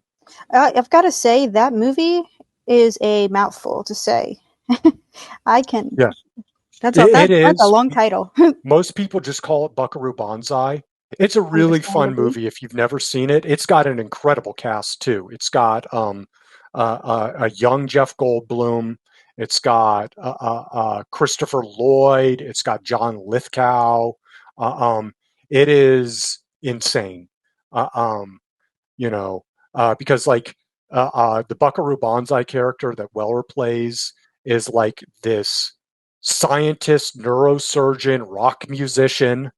I've got to say, that movie is a mouthful to say. Yeah. That's a long title. Most people just call it Buckaroo Banzai. It's a really fun movie if you've never seen it. It's got an incredible cast too. It's got a young Jeff Goldblum. It's got Christopher Lloyd. It's got John Lithgow. It is insane. Because the Buckaroo Banzai character that Weller plays is like this scientist, neurosurgeon, rock musician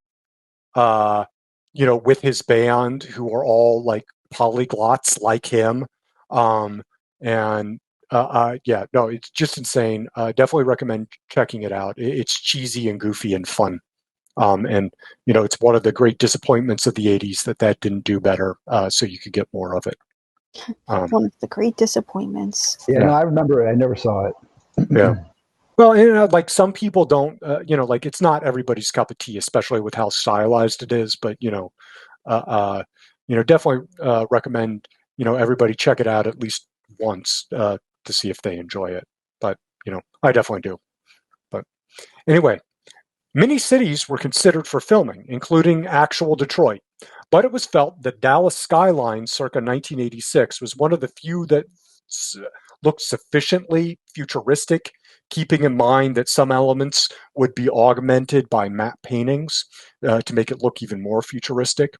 with his band, who are all like polyglots like him. And yeah, no, it's just insane. Definitely recommend checking it out. It's cheesy and goofy and fun. And it's one of the great disappointments of the '80s that didn't do better. So you could get more of it. One of the great disappointments. Yeah, no, I remember it. I never saw it. Yeah. Well, like some people don't, like it's not everybody's cup of tea, especially with how stylized it is. But definitely recommend everybody check it out at least once to see if they enjoy it. But I definitely do. But anyway, many cities were considered for filming, including actual Detroit. But it was felt that Dallas skyline circa 1986 was one of the few that looked sufficiently futuristic, keeping in mind that some elements would be augmented by matte paintings to make it look even more futuristic.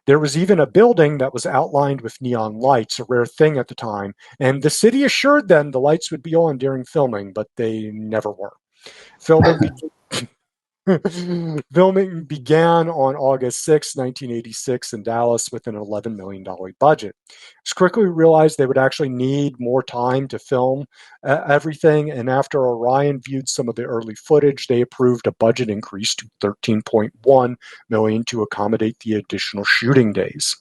There was even a building that was outlined with neon lights, a rare thing at the time, and the city assured them the lights would be on during filming, but they never were. Filming began on August 6, 1986 in Dallas with an $11 million budget. It was quickly realized they would actually need more time to film everything, and after Orion viewed some of the early footage, they approved a budget increase to $13.1 million to accommodate the additional shooting days.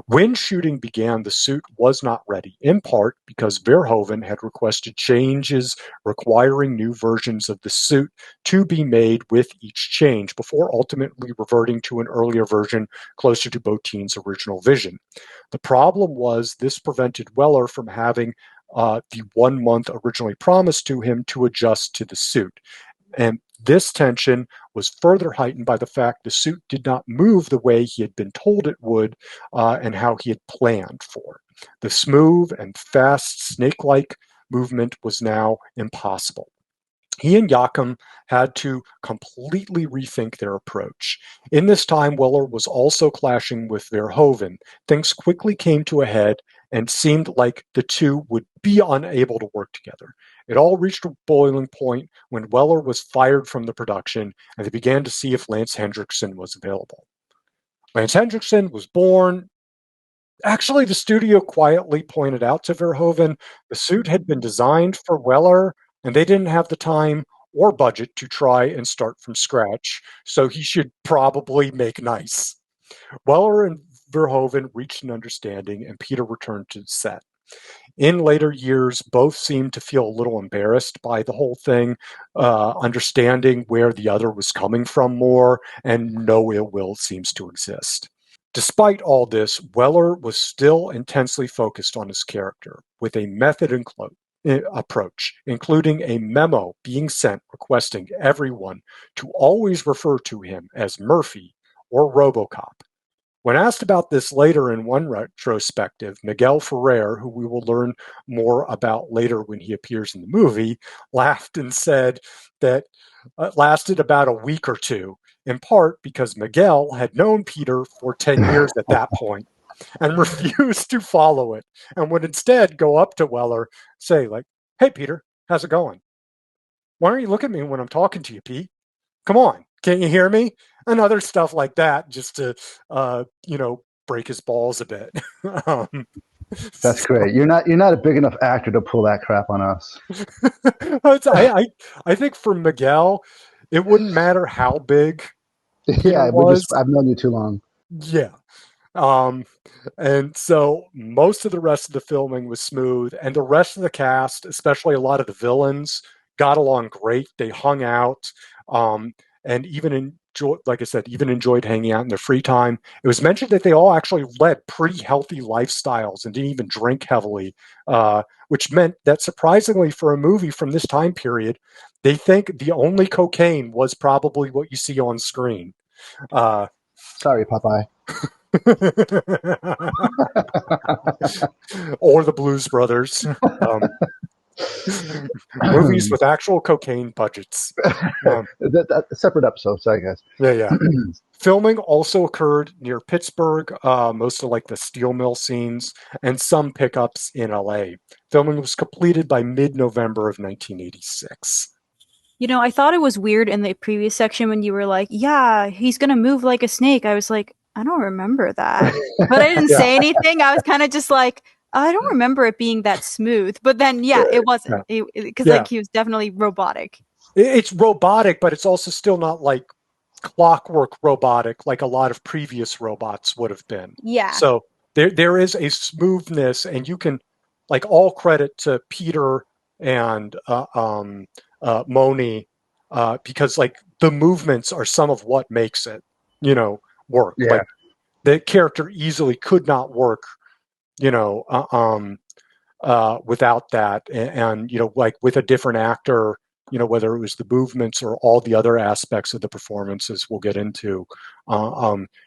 When shooting began, the suit was not ready, in part because Verhoeven had requested changes requiring new versions of the suit to be made with each change before ultimately reverting to an earlier version closer to Botine's original vision. The problem was this prevented Weller from having the 1 month originally promised to him to adjust to the suit. And this tension was further heightened by the fact the suit did not move the way he had been told it would and how he had planned for. The smooth and fast snake-like movement was now impossible. He and Joachim had to completely rethink their approach. In this time, Weller was also clashing with Verhoeven. Things quickly came to a head and seemed like the two would be unable to work together. It all reached a boiling point when Weller was fired from the production, and they began to see if Lance Henriksen was available. Lance Henriksen was born. Actually, the studio quietly pointed out to Verhoeven the suit had been designed for Weller, and they didn't have the time or budget to try and start from scratch, so he should probably make nice. Weller and Verhoeven reached an understanding, and Peter returned to the set. In later years, both seemed to feel a little embarrassed by the whole thing, understanding where the other was coming from more, and no ill will seems to exist. Despite all this, Weller was still intensely focused on his character, with a method approach, including a memo being sent requesting everyone to always refer to him as Murphy or RoboCop. When asked about this later in one retrospective, Miguel Ferrer, who we will learn more about later when he appears in the movie, laughed and said that it lasted about a week or two, in part because Miguel had known Peter for 10 years at that point and refused to follow it, and would instead go up to Weller, say like, "Hey, Peter, how's it going? Why don't you look at me when I'm talking to you, Pete? Come on, can't you hear me?" And other stuff like that, just to, break his balls a bit. That's great. You're not a big enough actor to pull that crap on us. I think for Miguel, it wouldn't matter how big Yeah, was. I've known you too long. Yeah. And so most of the rest of the filming was smooth, and the rest of the cast, especially a lot of the villains, got along great. They hung out, and even like I said, even enjoyed hanging out in their free time. It was mentioned that they all actually led pretty healthy lifestyles and didn't even drink heavily, which meant that surprisingly for a movie from this time period, they think the only cocaine was probably what you see on screen. Sorry, Popeye. Or the Blues Brothers. Movies with actual cocaine budgets. Separate episodes, I guess. Yeah. Filming also occurred near Pittsburgh, most of like the steel mill scenes, and some pickups in LA. Filming was completed by mid-November of 1986. I thought it was weird in the previous section when you were like, yeah, he's going to move like a snake. I was like, I don't remember that. But I didn't Yeah. say anything. I was kind of just like, I don't remember it being that smooth. But then, yeah, it wasn't. Because like he was definitely robotic. It's robotic, but it's also still not like clockwork robotic like a lot of previous robots would have been. Yeah. So there is a smoothness, and you can, like, all credit to Peter and Moni, because like the movements are some of what makes it, work. Yeah. Like the character easily could not work, without that, and like with a different actor, whether it was the movements or all the other aspects of the performances we'll get into,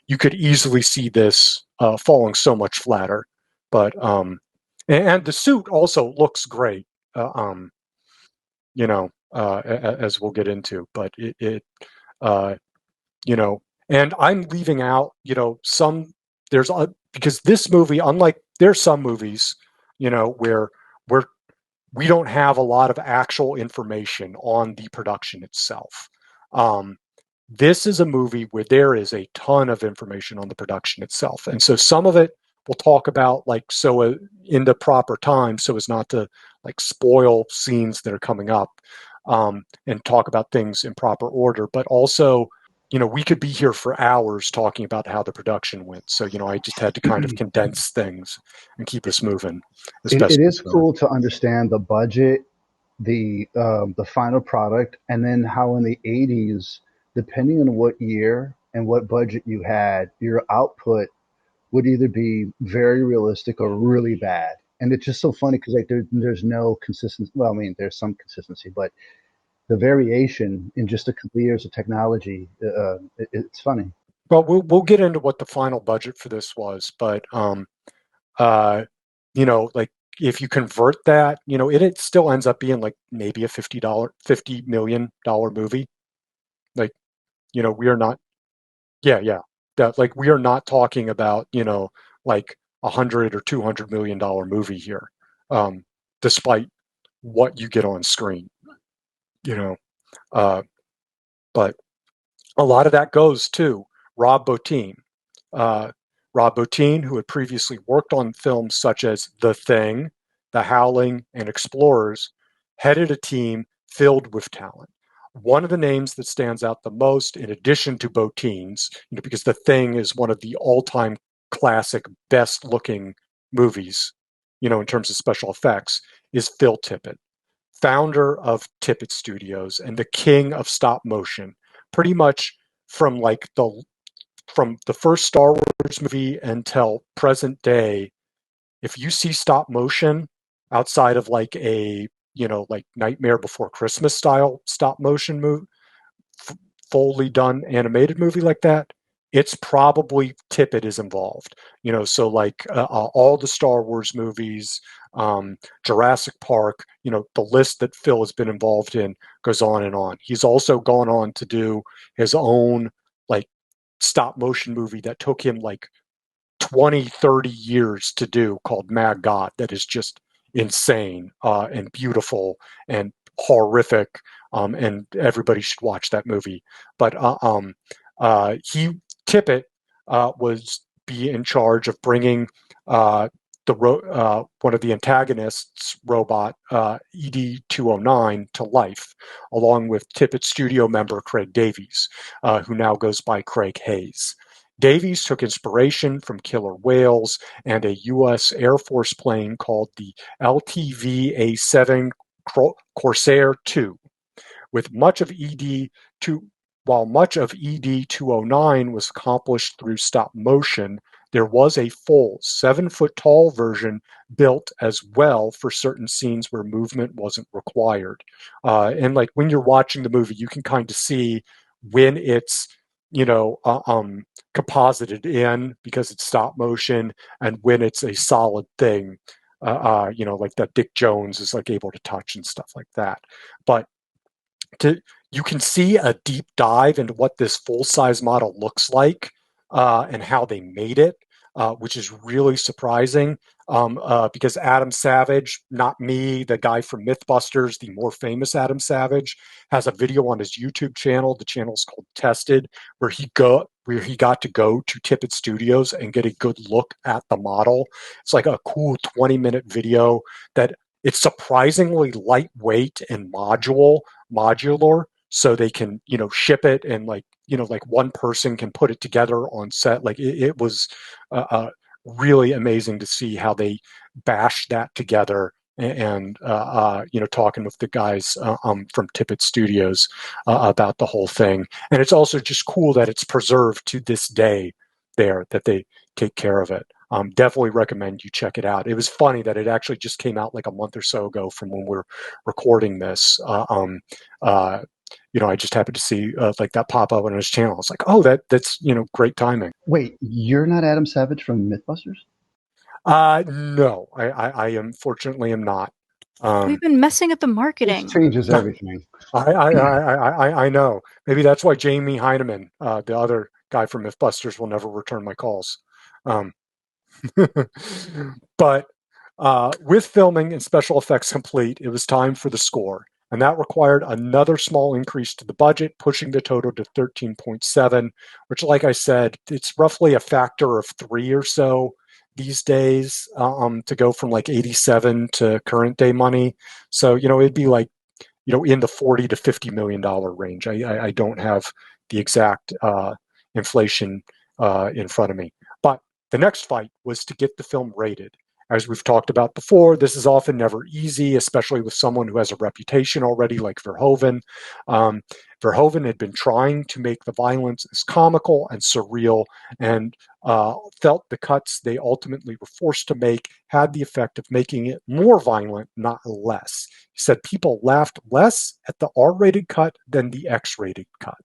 you could easily see this falling so much flatter. But and the suit also looks great, as we'll get into. But uh, you know, and I'm leaving out, some there's because this movie, unlike there's some movies, where we're we don't have a lot of actual information on the production itself. Um, this is a movie where there is a ton of information on the production itself, and so some of it we'll talk about, like, so in the proper time, so as not to like spoil scenes that are coming up, and talk about things in proper order. But also, we could be here for hours talking about how the production went. So, I just had to kind of condense things and keep us moving as best It we is could. cool to understand the budget, the final product, and then how in the 80s, depending on what year and what budget you had, your output would either be very realistic or really bad. And it's just so funny because like there's no consistency. Well, I mean, there's some consistency, but the variation in just a couple of years of technology, it's funny. Well, we'll get into what the final budget for this was, but like, if you convert that, it still ends up being like maybe a $50 million movie. Like, we are not, yeah, that, like, we are not talking about, like $100 or $200 million movie here, despite what you get on screen, you know. Uh, but a lot of that goes to Rob Bottin. Uh, Rob Bottin, who had previously worked on films such as The Thing, The Howling, and Explorers, headed a team filled with talent. One of the names that stands out the most, in addition to Bottin's, because The Thing is one of the all-time classic, best-looking movies, in terms of special effects, is Phil Tippett, founder of Tippett Studios and the king of stop motion. Pretty much from the first Star Wars movie until present day, if you see stop motion outside of like a, like Nightmare Before Christmas style stop motion movie, fully done animated movie like that, it's probably Tippett is involved. So like all the Star Wars movies, Jurassic Park, the list that Phil has been involved in goes on and on. He's also gone on to do his own like stop motion movie that took him like 20, 30 years to do, called Mad God, that is just insane and beautiful and horrific, and everybody should watch that movie. But Tippett was be in charge of bringing one of the antagonists, robot ED-209, to life, along with Tippett studio member Craig Davies, who now goes by Craig Hayes. Davies took inspiration from killer whales and a U.S. Air Force plane called the LTV-A7 Corsair II. With much of while much of ED-209 was accomplished through stop motion, there was a full 7-foot-tall version built as well for certain scenes where movement wasn't required. And like when you're watching the movie, you can kind of see when it's composited in because it's stop motion, and when it's a solid thing, like that Dick Jones is like able to touch and stuff like that. But you can see a deep dive into what this full-size model looks like, and how they made it, which is really surprising because Adam Savage, not me, the guy from Mythbusters, the more famous Adam Savage, has a video on his YouTube channel. The channel is called Tested, where he got to go to Tippett Studios and get a good look at the model. It's like a cool 20-minute video that it's surprisingly lightweight and modular, so they can, ship it and like one person can put it together on set. Like it was really amazing to see how they bashed that together and talking with the guys from Tippett Studios about the whole thing. And it's also just cool that it's preserved to this day there, that they take care of it. Definitely recommend you check it out. It was funny that it actually just came out like a month or so ago from when we're recording this. I just happened to see like that pop up on his channel. It's like, oh, that's great timing. Wait, you're not Adam Savage from Mythbusters? No, I unfortunately am not. We've been messing up the marketing. This changes everything. I know. Maybe that's why Jamie Heineman, the other guy from Mythbusters, will never return my calls. But with filming and special effects complete, it was time for the score. And that required another small increase to the budget, pushing the total to 13.7, which, like I said, it's roughly a factor of 3 or so these days to go from like 87 to current day money. So, it'd be like, in the $40 to $50 million range. I don't have the exact inflation in front of me. But the next fight was to get the film rated. As we've talked about before, this is often never easy, especially with someone who has a reputation already like Verhoeven. Verhoeven had been trying to make the violence as comical and surreal, and felt the cuts they ultimately were forced to make had the effect of making it more violent, not less. He said people laughed less at the R-rated cut than the X-rated cut.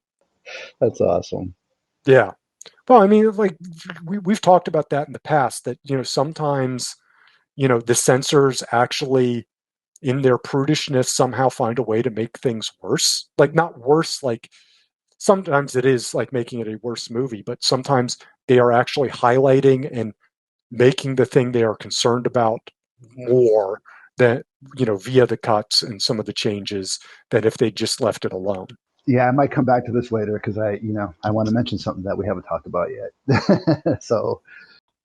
That's awesome. Yeah. Well, I mean, like we've talked about that in the past, that, sometimes the censors actually, in their prudishness, somehow find a way to make things worse. Like, not worse, like sometimes it is like making it a worse movie, but sometimes they are actually highlighting and making the thing they are concerned about more than, via the cuts and some of the changes, than if they just left it alone. Yeah, I might come back to this later because I want to mention something that we haven't talked about yet. So.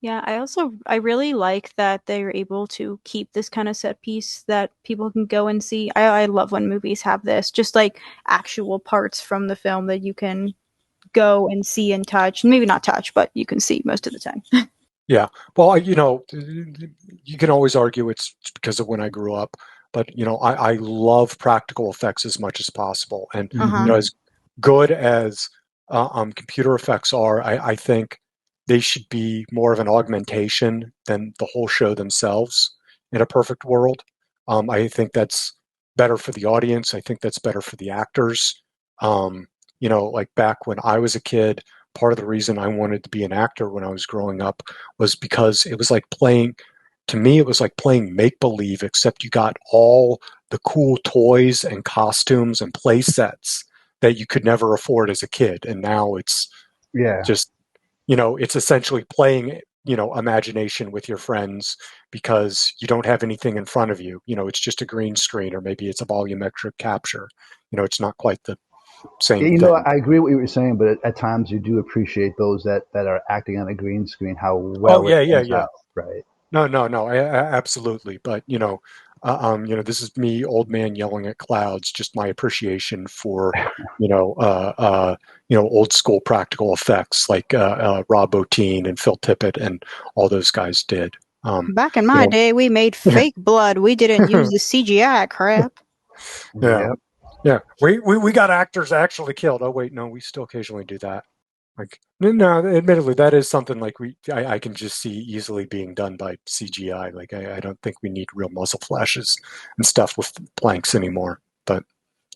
Yeah, I really like that they're able to keep this kind of set piece that people can go and see. I love when movies have this, just like actual parts from the film that you can go and see and touch. Maybe not touch, but you can see most of the time. Yeah. Well, you can always argue it's because of when I grew up, but, I love practical effects as much as possible. And, as good as computer effects are, I think they should be more of an augmentation than the whole show themselves in a perfect world. I think that's better for the audience. I think that's better for the actors. Like back when I was a kid, part of the reason I wanted to be an actor when I was growing up was because it was like playing make-believe, except you got all the cool toys and costumes and play sets that you could never afford as a kid. And now it's just, it's essentially playing, imagination with your friends because you don't have anything in front of you. It's just a green screen, or maybe it's a volumetric capture. It's not quite the same thing. I agree with what you were saying, but at times you do appreciate those that are acting on a green screen, how well it comes out, right? No, absolutely. But, this is me, old man yelling at clouds, just my appreciation for, old school practical effects like Rob Bottin and Phil Tippett and all those guys did. Back in my day, we made fake blood. We didn't use the CGI crap. Yeah. Yeah. We got actors actually killed. Oh, wait, no, we still occasionally do that. Like, no, admittedly, that is something like I can just see easily being done by CGI. Like, I don't think we need real muzzle flashes and stuff with planks anymore. But,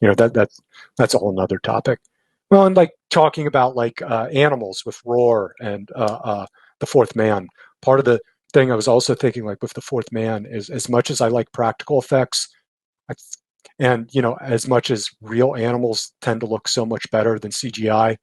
that's a whole nother topic. Well, and like talking about like animals with Roar and The Fourth Man, part of the thing I was also thinking, like with The Fourth Man, is as much as I like practical effects, and, as much as real animals tend to look so much better than CGI,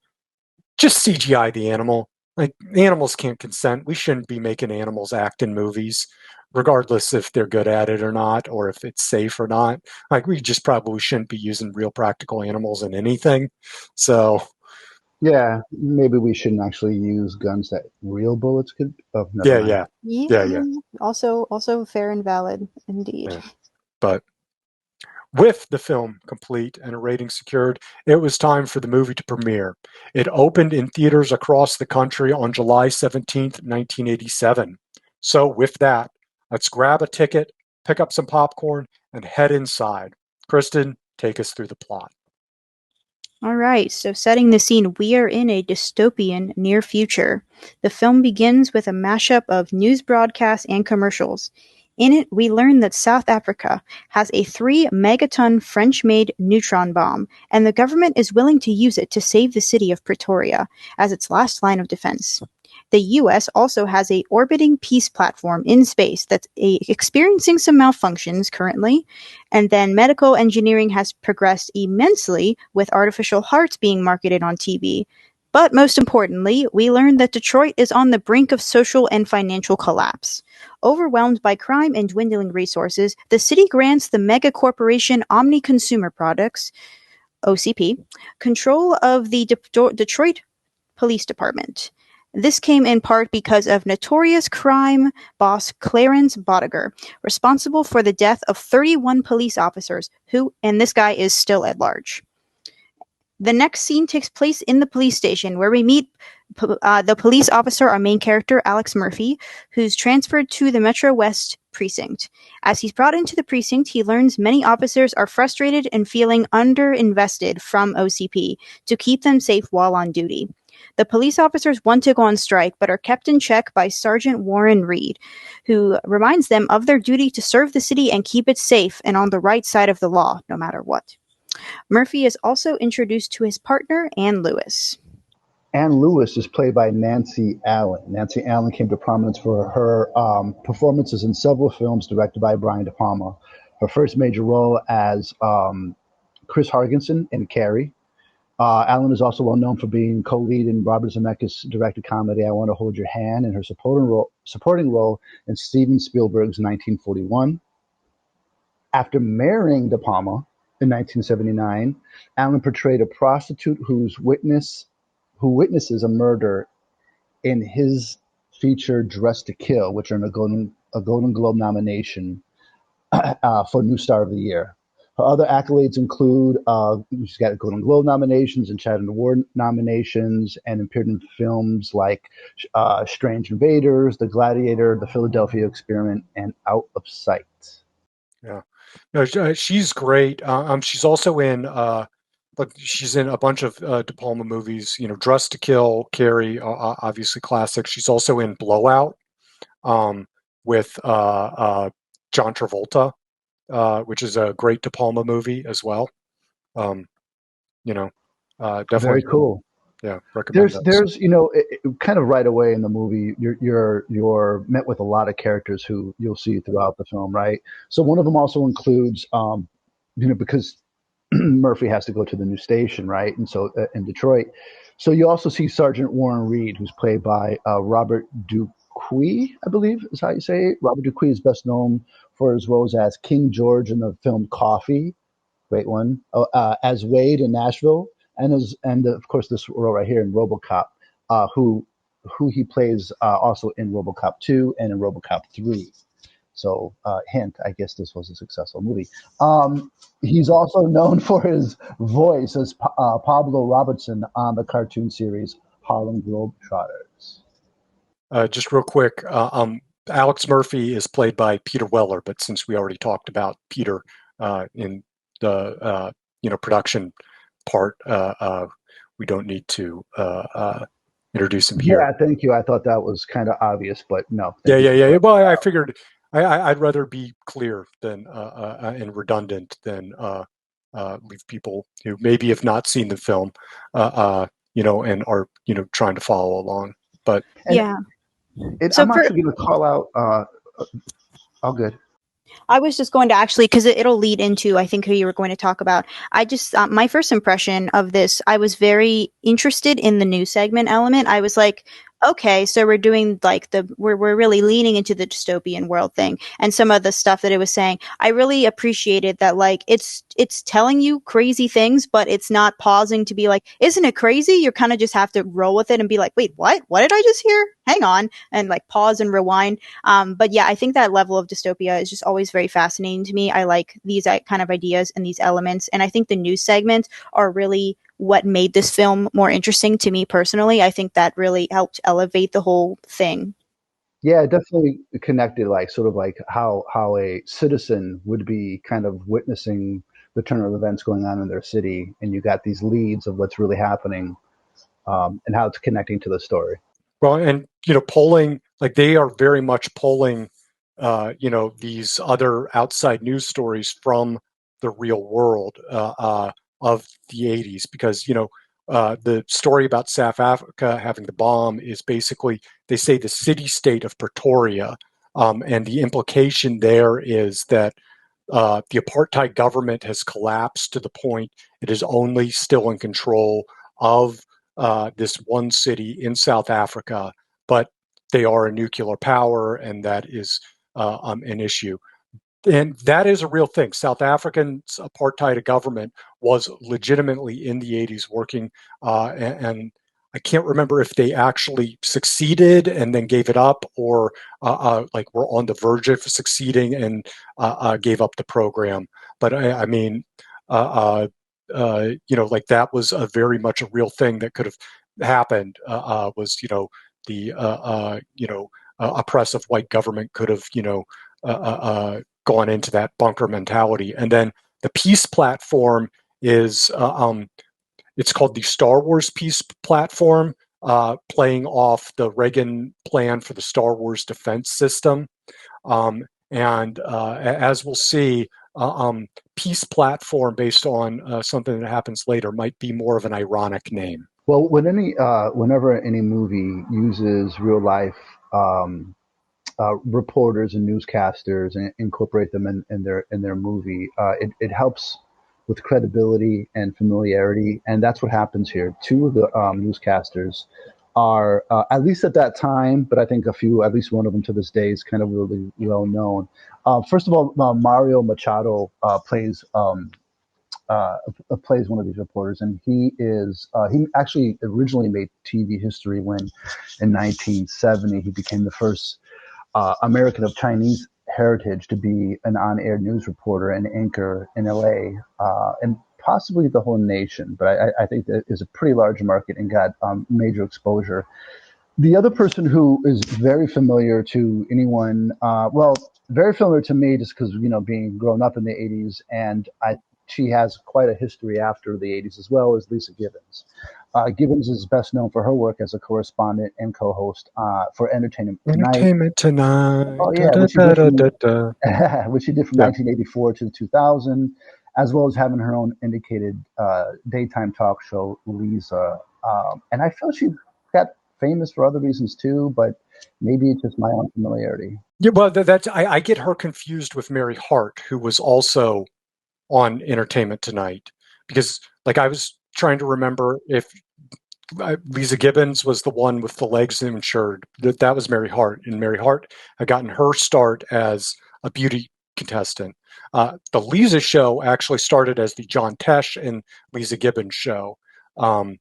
just CGI the animal. like animals can't consent. We shouldn't be making animals act in movies, regardless if they're good at it or not, or if it's safe or not. Like we just probably shouldn't be using real practical animals in anything. So yeah, maybe we shouldn't actually use guns that real bullets could. Oh, never yeah, mind. yeah. Also fair and valid indeed. Yeah. But with the film complete and a rating secured, it was time for the movie to premiere. It opened in theaters across the country on July 17th, 1987. So with that, let's grab a ticket, pick up some popcorn, and head inside. Kristen, take us through the plot. All right, so setting the scene, we are in a dystopian near future. The film begins with a mashup of news broadcasts and commercials. In it, we learn that South Africa has a 3-megaton French-made neutron bomb, and the government is willing to use it to save the city of Pretoria as its last line of defense. The U.S. also has a orbiting peace platform in space that's experiencing some malfunctions currently, and then medical engineering has progressed immensely with artificial hearts being marketed on TV. But most importantly, we learn that Detroit is on the brink of social and financial collapse. Overwhelmed by crime and dwindling resources, the city grants the mega corporation Omni Consumer Products, OCP, control of the Detroit Police Department. This came in part because of notorious crime boss Clarence Bodiger, responsible for the death of 31 police officers and this guy is still at large. The next scene takes place in the police station where we meet the police officer, our main character, Alex Murphy, who's transferred to the Metro West precinct. As he's brought into the precinct, he learns many officers are frustrated and feeling underinvested from OCP to keep them safe while on duty. The police officers want to go on strike, but are kept in check by Sergeant Warren Reed, who reminds them of their duty to serve the city and keep it safe and on the right side of the law, no matter what. Murphy is also introduced to his partner, Ann Lewis. Ann Lewis is played by Nancy Allen. Nancy Allen came to prominence for her performances in several films directed by Brian De Palma. Her first major role as Chris Hargensen in Carrie. Allen is also well known for being co-lead in Robert Zemeckis' directed comedy I Want to Hold Your Hand, and her supporting role in Steven Spielberg's 1941. After marrying De Palma in 1979, Allen portrayed a prostitute who witnesses a murder in his feature Dressed to Kill, which earned a Golden Globe nomination for New Star of the Year. Her other accolades include she's got Golden Globe nominations and Academy Award nominations, and appeared in films like Strange Invaders, The Gladiator, The Philadelphia Experiment, and Out of Sight. Yeah, no, she's great. She's also in she's in a bunch of De Palma movies. You know, Dressed to Kill, Carrie, obviously classic. She's also in Blowout with John Travolta. Which is a great De Palma movie as well. Definitely Very cool. Yeah, recommend that. There's kind of right away in the movie, you're met with a lot of characters who you'll see throughout the film, right? So one of them also includes, because Murphy has to go to the new station, right? And so in Detroit, so you also see Sergeant Warren Reed, who's played by Robert Dupuis, I believe is how you say it. Robert Dupuis is best known for his roles as King George in the film Coffee, great one, as Wade in Nashville, and of course this role right here in RoboCop, who he plays also in RoboCop 2 and in RoboCop 3. So hint, I guess this was a successful movie. He's also known for his voice as Pablo Robertson on the cartoon series Harlem Globetrotters. Just real quick, Alex Murphy is played by Peter Weller, but since we already talked about Peter in the production part, we don't need to introduce him here. Yeah, thank you. I thought that was kind of obvious, but no. Yeah. Well, I figured I'd rather be clear than and redundant than leave people who maybe have not seen the film, and are trying to follow along. But yeah. I'm actually going to call out. All good. I was just going to actually, because it'll lead into, I think, who you were going to talk about. I just, my first impression of this, I was very interested in the news segment element. I was like, okay, so we're doing like we're really leaning into the dystopian world thing. And some of the stuff that it was saying, I really appreciated that, like, it's telling you crazy things, but it's not pausing to be like, isn't it crazy? You kind of just have to roll with it and be like, wait, what did I just hear? Hang on. And like pause and rewind. But yeah, I think that level of dystopia is just always very fascinating to me. I like these kind of ideas and these elements. And I think the news segments are really what made this film more interesting to me personally. I think that really helped elevate the whole thing. Yeah, it definitely connected, like sort of like how a citizen would be kind of witnessing the turn of events going on in their city, and you got these leads of what's really happening, and how it's connecting to the story. Well, and polling, like they are very much polling, these other outside news stories from the real world of the 80s, because the story about South Africa having the bomb is basically, they say, the city-state of Pretoria, and the implication there is that the apartheid government has collapsed to the point it is only still in control of this one city in South Africa, but they are a nuclear power, and that is an issue. And that is a real thing. South African's apartheid government was legitimately in the 80s working, and I can't remember if they actually succeeded and then gave it up, or like were on the verge of succeeding and gave up the program. But I mean, like that was a very much a real thing that could have happened. Was the oppressive white government could have gone into that bunker mentality. And then the peace platform is it's called the Star Wars peace platform, playing off the Reagan plan for the Star Wars defense system. And as we'll see, peace platform based on something that happens later might be more of an ironic name. Well, whenever any movie uses real life reporters and newscasters and incorporate them in their movie, it helps with credibility and familiarity, and that's what happens here. Two of the newscasters are, at least at that time, but I think at least one of them to this day is kind of really well known. First of all, Mario Machado plays one of these reporters, and he actually originally made TV history when in 1970 he became the first American of Chinese heritage to be an on-air news reporter and anchor in LA, and possibly the whole nation. But I think that is a pretty large market and got major exposure. The other person who is very familiar to anyone, very familiar to me just because, being grown up in the 80s, and she has quite a history after the 80s as well, as Lisa Gibbons. Gibbons is best known for her work as a correspondent and co-host for Entertainment Tonight. Oh yeah, which she did from 1984 to 2000, as well as having her own indicated daytime talk show, Lisa. And I feel she got famous for other reasons too, but maybe it's just my own familiarity. Yeah, well, I get her confused with Mary Hart, who was also on Entertainment Tonight, because like I was trying to remember if Lisa Gibbons was the one with the legs insured. That was Mary Hart, and Mary Hart had gotten her start as a beauty contestant. The Lisa show actually started as the John Tesh and Lisa Gibbons show. John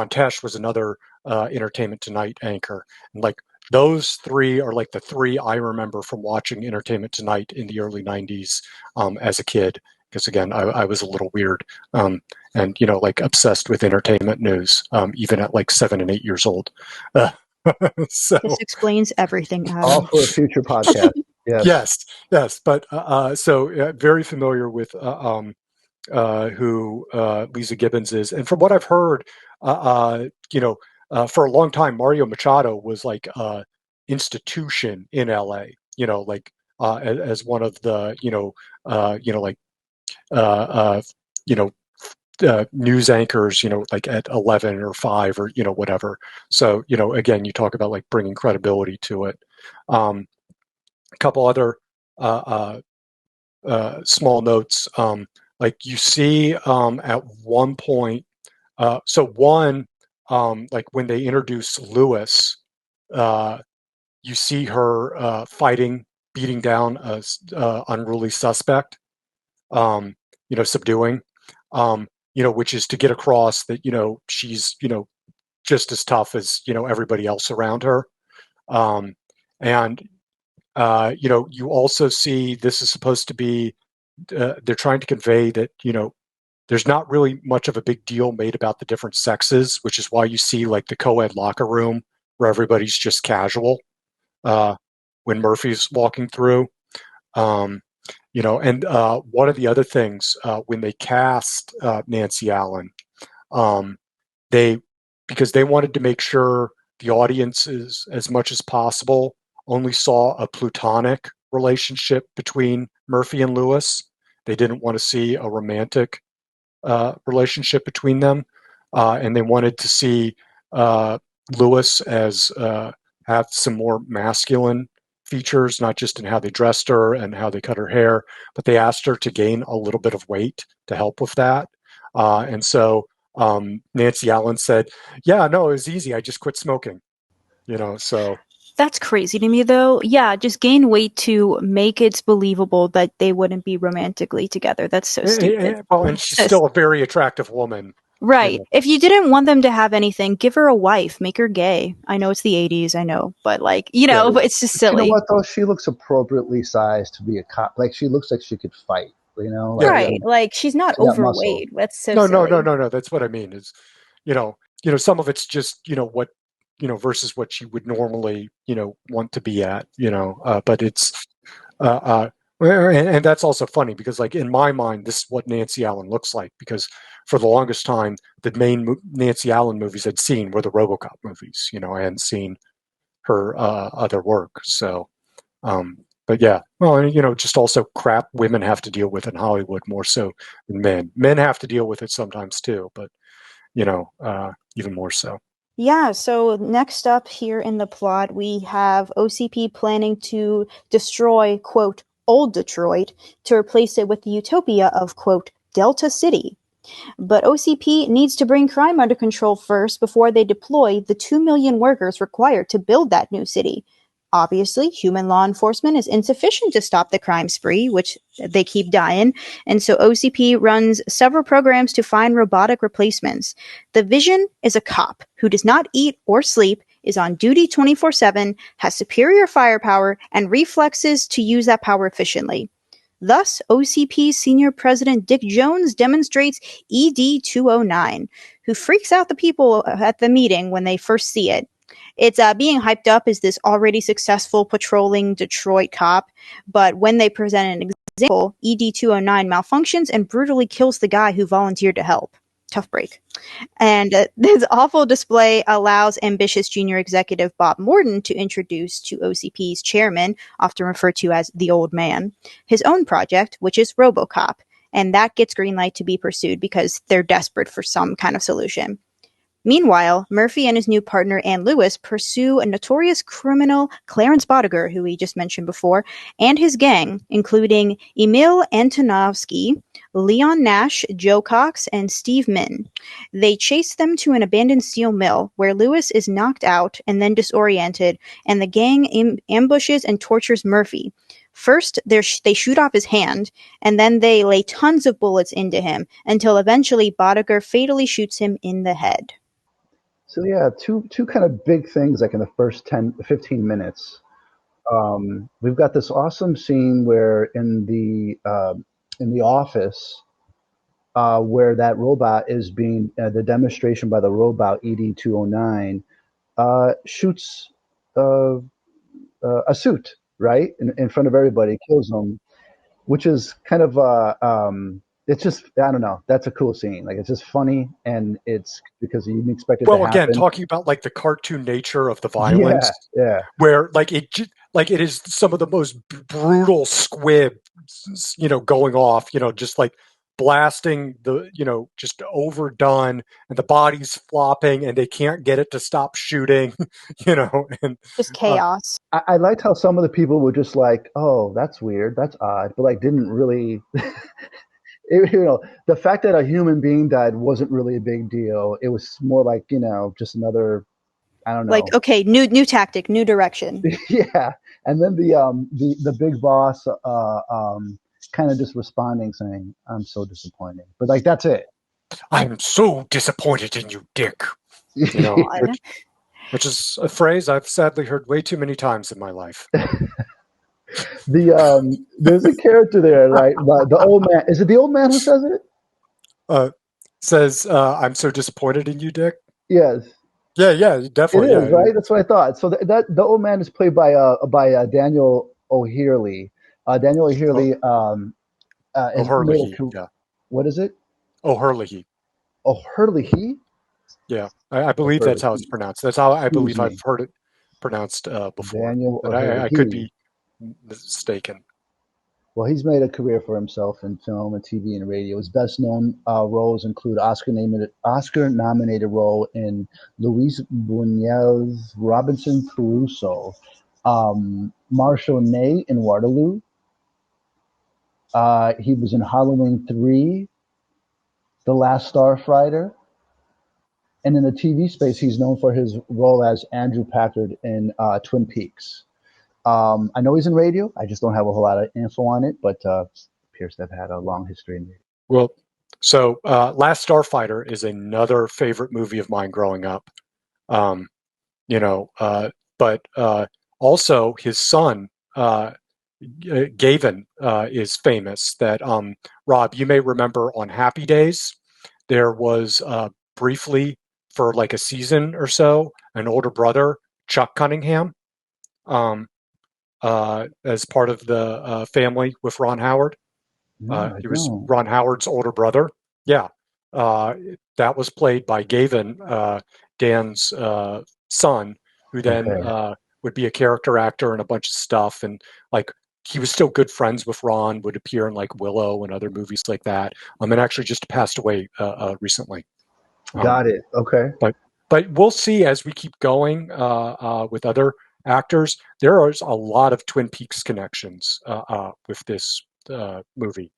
Tesh was another Entertainment Tonight anchor, and like those three are like the three I remember from watching Entertainment Tonight in the early 90s as a kid. Because again, I was a little weird, and like obsessed with entertainment news, even at like 7 and 8 years old. So this explains everything, Adam. All for a future podcast. Yes. But so very familiar with who Lisa Gibbons is, and from what I've heard, for a long time, Mario Machado was like institution in LA. Like as one of the news anchors, like at 11 or 5 or, whatever. So, again, you talk about like bringing credibility to it. A couple other small notes. Like you see at one point, so one, like when they introduce Lewis, you see her fighting, beating down a unruly suspect, subduing, which is to get across that, she's, just as tough as, everybody else around her. And you also see this is supposed to be, they're trying to convey that, there's not really much of a big deal made about the different sexes, which is why you see like the co-ed locker room where everybody's just casual when Murphy's walking through. And one of the other things when they cast Nancy Allen, because they wanted to make sure the audiences, as much as possible, only saw a platonic relationship between Murphy and Lewis. They didn't want to see a romantic relationship between them, and they wanted to see Lewis as have some more masculine features, not just in how they dressed her and how they cut her hair, but they asked her to gain a little bit of weight to help with that. And so Nancy Allen said, "Yeah, no, it was easy. I just quit smoking." So. That's crazy to me, though. Yeah, just gain weight to make it believable that they wouldn't be romantically together. That's so stupid. Well, and she's still a very attractive woman. Right. If you didn't want them to have anything, give her a wife, make her gay. I know it's the 80s, I know, but but it's just silly. You know what, though? She looks appropriately sized to be a cop. Like, she looks like she could fight, right. Like, she's not overweight. That's so silly. No. That's what I mean is, some of it's just, what, versus what she would normally, want to be at, but it's, and that's also funny because, like, in my mind, this is what Nancy Allen looks like, because for the longest time, the main Nancy Allen movies I'd seen were the RoboCop movies. I hadn't seen her other work. So, but yeah, well, just also crap women have to deal with in Hollywood more so than men. Men have to deal with it sometimes too, but even more so. Yeah, so next up here in the plot, we have OCP planning to destroy, quote, old Detroit to replace it with the utopia of, quote, Delta City. But OCP needs to bring crime under control first before they deploy the 2 million workers required to build that new city. Obviously, human law enforcement is insufficient to stop the crime spree, which they keep dying, and so OCP runs several programs to find robotic replacements. The Vision is a cop who does not eat or sleep, is on duty 24/7, has superior firepower, and reflexes to use that power efficiently. Thus, OCP's senior president Dick Jones demonstrates ED-209, who freaks out the people at the meeting when they first see it. It's being hyped up as this already successful patrolling Detroit cop, but when they present an example, ED-209 malfunctions and brutally kills the guy who volunteered to help. Tough break. And this awful display allows ambitious junior executive Bob Morton to introduce to OCP's chairman, often referred to as the old man, his own project, which is RoboCop, and that gets green light to be pursued because they're desperate for some kind of solution. Meanwhile, Murphy and his new partner Ann Lewis pursue a notorious criminal, Clarence Bodiger, who we just mentioned before, and his gang, including Emil Antonovsky, Leon Nash, Joe Cox, and Steve Min. They chase them to an abandoned steel mill, where Lewis is knocked out and then disoriented, and the gang ambushes and tortures Murphy. First, they shoot off his hand, and then they lay tons of bullets into him, until eventually Bodiger fatally shoots him in the head. So yeah, two kind of big things like in the first 10-15 minutes. We've got this awesome scene where in the office where that robot is being the demonstration by the robot ED-209 shoots a suit right in front of everybody, kills them, which is kind of it's just, I don't know. That's a cool scene. Like, it's just funny, and it's because you didn't expect it to happen. Well, again, talking about like the cartoon nature of the violence, yeah. Where like it is some of the most brutal squibs, going off, just like blasting the, just overdone, and the body's flopping, and they can't get it to stop shooting, and just chaos. I liked how some of the people were just like, "Oh, that's weird, that's odd," but like didn't really. the fact that a human being died wasn't really a big deal. It was more like, just another, I don't know. Like, okay, new tactic, new direction. Yeah. And then the big boss kind of just responding saying, "I'm so disappointed." But like, that's it. I'm so disappointed in you, Dick. Which is a phrase I've sadly heard way too many times in my life. There's a character there, right? The old man. Is it the old man who says it? Says, "I'm so disappointed in you, Dick." Yes. Yeah, definitely. It is, right? That's what I thought. So that the old man is played by Daniel O'Herlihy. Daniel O'Herlihy. O'Herlihy. Yeah. What is it? O'Herlihy. O'Herlihy. Yeah, I believe that's how it's pronounced. That's how I believe I've heard it pronounced before. Daniel but I could be mistaken. Well, he's made a career for himself in film and TV and radio. His best known roles include Oscar-nominated role in Luis Buñuel's Robinson Crusoe, Marshall Ney in Waterloo. He was in Halloween 3, The Last Starfighter. And in the TV space, he's known for his role as Andrew Packard in Twin Peaks. I know he's in radio. I just don't have a whole lot of info on it, but appears to have had a long history in radio. Well, so Last Starfighter is another favorite movie of mine growing up. But also his son, Gavin, is famous. That Rob, you may remember on Happy Days, there was briefly for like a season or so an older brother, Chuck Cunningham, as part of the family with Ron Howard. He was Ron Howard's older brother. Yeah, that was played by Gavin, Dan's son, who then would be a character actor in a bunch of stuff, and like he was still good friends with Ron. Would appear in like Willow and other movies like that. And actually just passed away recently. Got it. Okay. But we'll see as we keep going with other actors. There is a lot of Twin Peaks connections with this movie.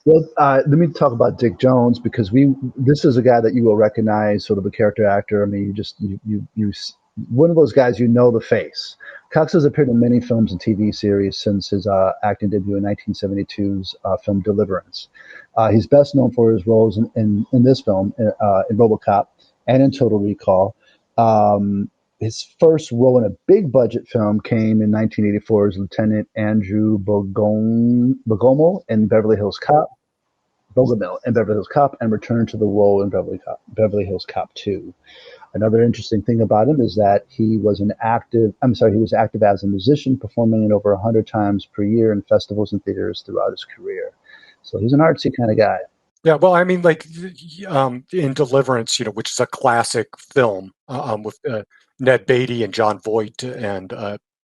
Well, let me talk about Dick Jones, because this is a guy that you will recognize, sort of a character actor. I mean, you one of those guys, the face. Cox has appeared in many films and TV series since his acting debut in 1972's film Deliverance. He's best known for his roles in this film, in RoboCop and in Total Recall. His first role in a big budget film came in 1984 as Lieutenant Andrew Bogomil in Beverly Hills Cop. Bogomil in Beverly Hills Cop, and returned to the role in Beverly Hills Cop 2. Another interesting thing about him is that he was active as a musician, performing it over 100 times per year in festivals and theaters throughout his career. So he's an artsy kind of guy. Yeah, well, I mean, like in Deliverance, which is a classic film with Ned Beatty and John Voight and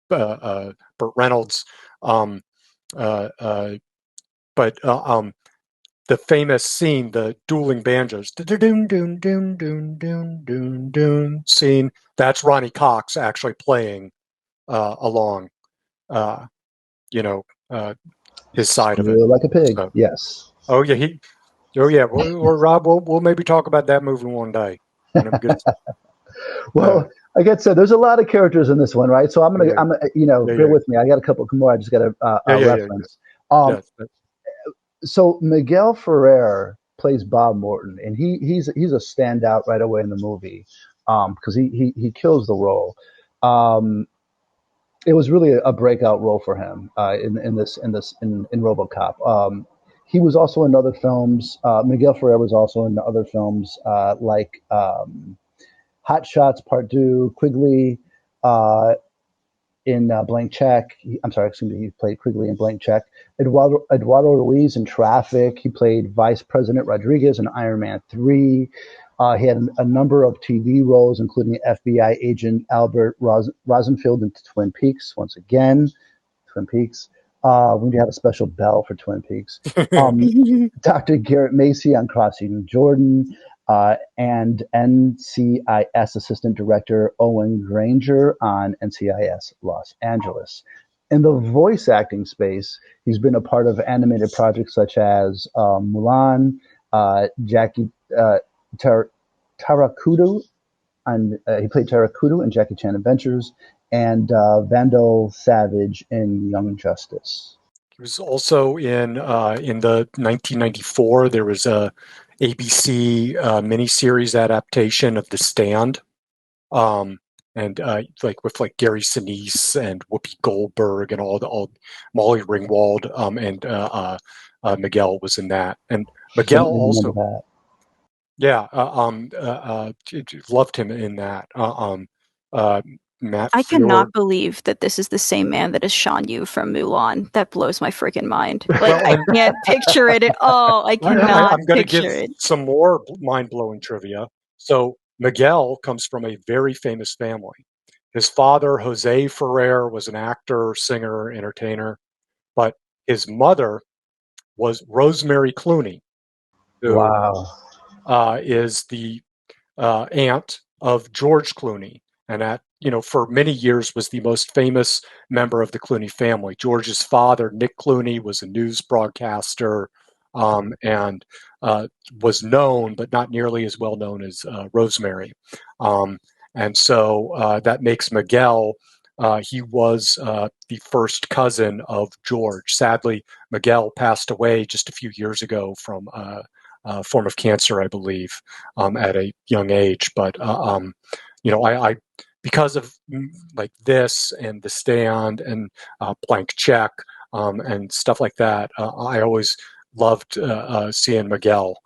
Burt Reynolds, but the famous scene, the dueling banjos, scene, that's Ronnie Cox actually playing along, his side of it. Like a pig, so, yes. Oh yeah, Rob, we'll maybe talk about that movie one day. Well, like I said, there's a lot of characters in this one, right? So bear with me. I got a couple more. I just got a reference. So Miguel Ferrer plays Bob Morton, and he's a standout right away in the movie because he kills the role. It was really a breakout role for him in RoboCop. He was also in other films. Miguel Ferrer was also in other films like Hot Shots Part 2, Quigley in Blank Check. He played Quigley in Blank Check. Eduardo Ruiz in Traffic. He played Vice President Rodriguez in Iron Man 3. He had a number of TV roles, including FBI agent Albert Rosenfield in Twin Peaks. Once again, Twin Peaks. We need to have a special bell for Twin Peaks. Dr. Garrett Macy on Crossing Jordan. And NCIS Assistant Director Owen Granger on NCIS Los Angeles. in the voice acting space, he's been a part of animated projects such as Mulan, Jackie Tarakudo, and he played Tarakudo in Jackie Chan Adventures, and Vandal Savage in Young Justice. He was also in the 1994. There was a ABC miniseries adaptation of The Stand, and with Gary Sinise and Whoopi Goldberg and all Molly Ringwald, and Miguel was in that. And Miguel also, yeah, loved him in that. Matt I Fior. cannot believe that this is the same man that is Shan Yu from Mulan. That blows my freaking mind. Like, I can't picture it at all. I cannot I'm going to give it. some more mind-blowing trivia. So Miguel comes from a very famous family. His father, Jose Ferrer, was an actor, singer, entertainer, but his mother was Rosemary Clooney, who is the aunt of George Clooney, and for many years was the most famous member of the Clooney family. George's father, Nick Clooney, was a news broadcaster, and was known, but not nearly as well known as Rosemary. And so that makes Miguel, he was the first cousin of George. Sadly, Miguel passed away just a few years ago from form of cancer, I believe, at a young age. But I because of like this and The Stand and Blank Check and stuff like that, I always loved seeing Miguel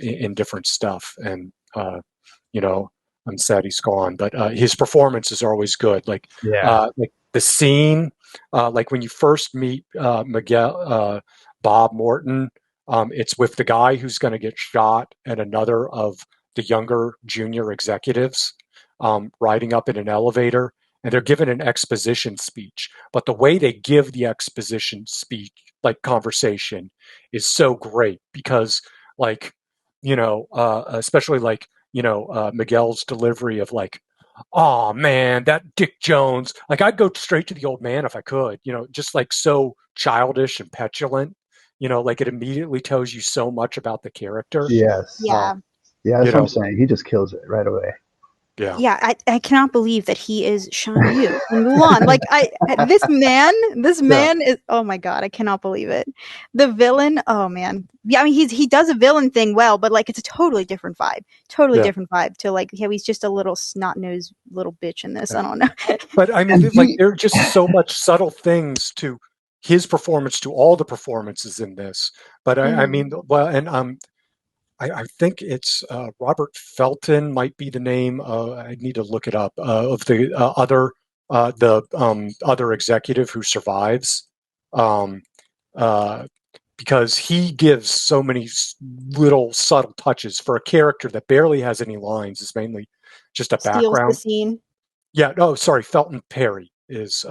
in different stuff. And I'm sad he's gone, but his performances are always good. Like the scene, like when you first meet Miguel, Bob Morton. It's with the guy who's going to get shot and another of the younger junior executives riding up in an elevator, and they're given an exposition speech. But the way they give the exposition speech, like conversation, is so great because, especially Miguel's delivery of like, "Oh man, that Dick Jones!" Like I'd go straight to the old man if I could, just like so childish and petulant. Like it immediately tells you so much about the character. Yes. Yeah. Yeah, that's what I'm saying. He just kills it right away. Yeah. Yeah, I cannot believe that he is Shan Yu in Mulan. Like this man is, oh my god, I cannot believe it. The villain, oh man. Yeah, I mean he does a villain thing well, but like it's a totally different vibe. Different vibe to like he's just a little snot-nosed little bitch in this. Yeah. I don't know. But I mean there are just so much subtle things to his performance, to all the performances in this. But I mean, well, and I think it's Robert Felton might be the name. I need to look it up. Of the other executive who survives, because he gives so many little subtle touches for a character that barely has any lines. Is mainly just a background. The scene. Yeah. No, sorry, Felton Perry is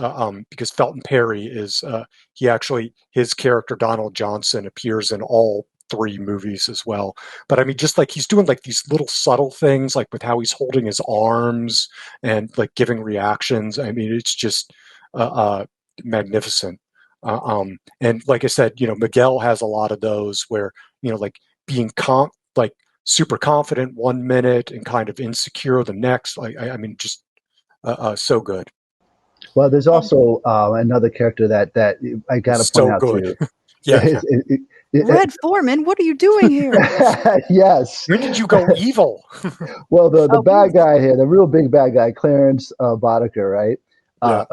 because Felton Perry is his character Donald Johnson appears in all 3 movies as well. But I mean, just like he's doing like these little subtle things, like with how he's holding his arms and like giving reactions. I mean, it's just magnificent. And like I said, Miguel has a lot of those where, like being like super confident 1 minute and kind of insecure the next. Like, I mean, just so good. Well, there's also another character that I got to point out too. Yeah. Red Foreman, what are you doing here? Yes. When did you go evil? Well, the bad guy here, the real big bad guy, Clarence Boddicker, right? Yeah.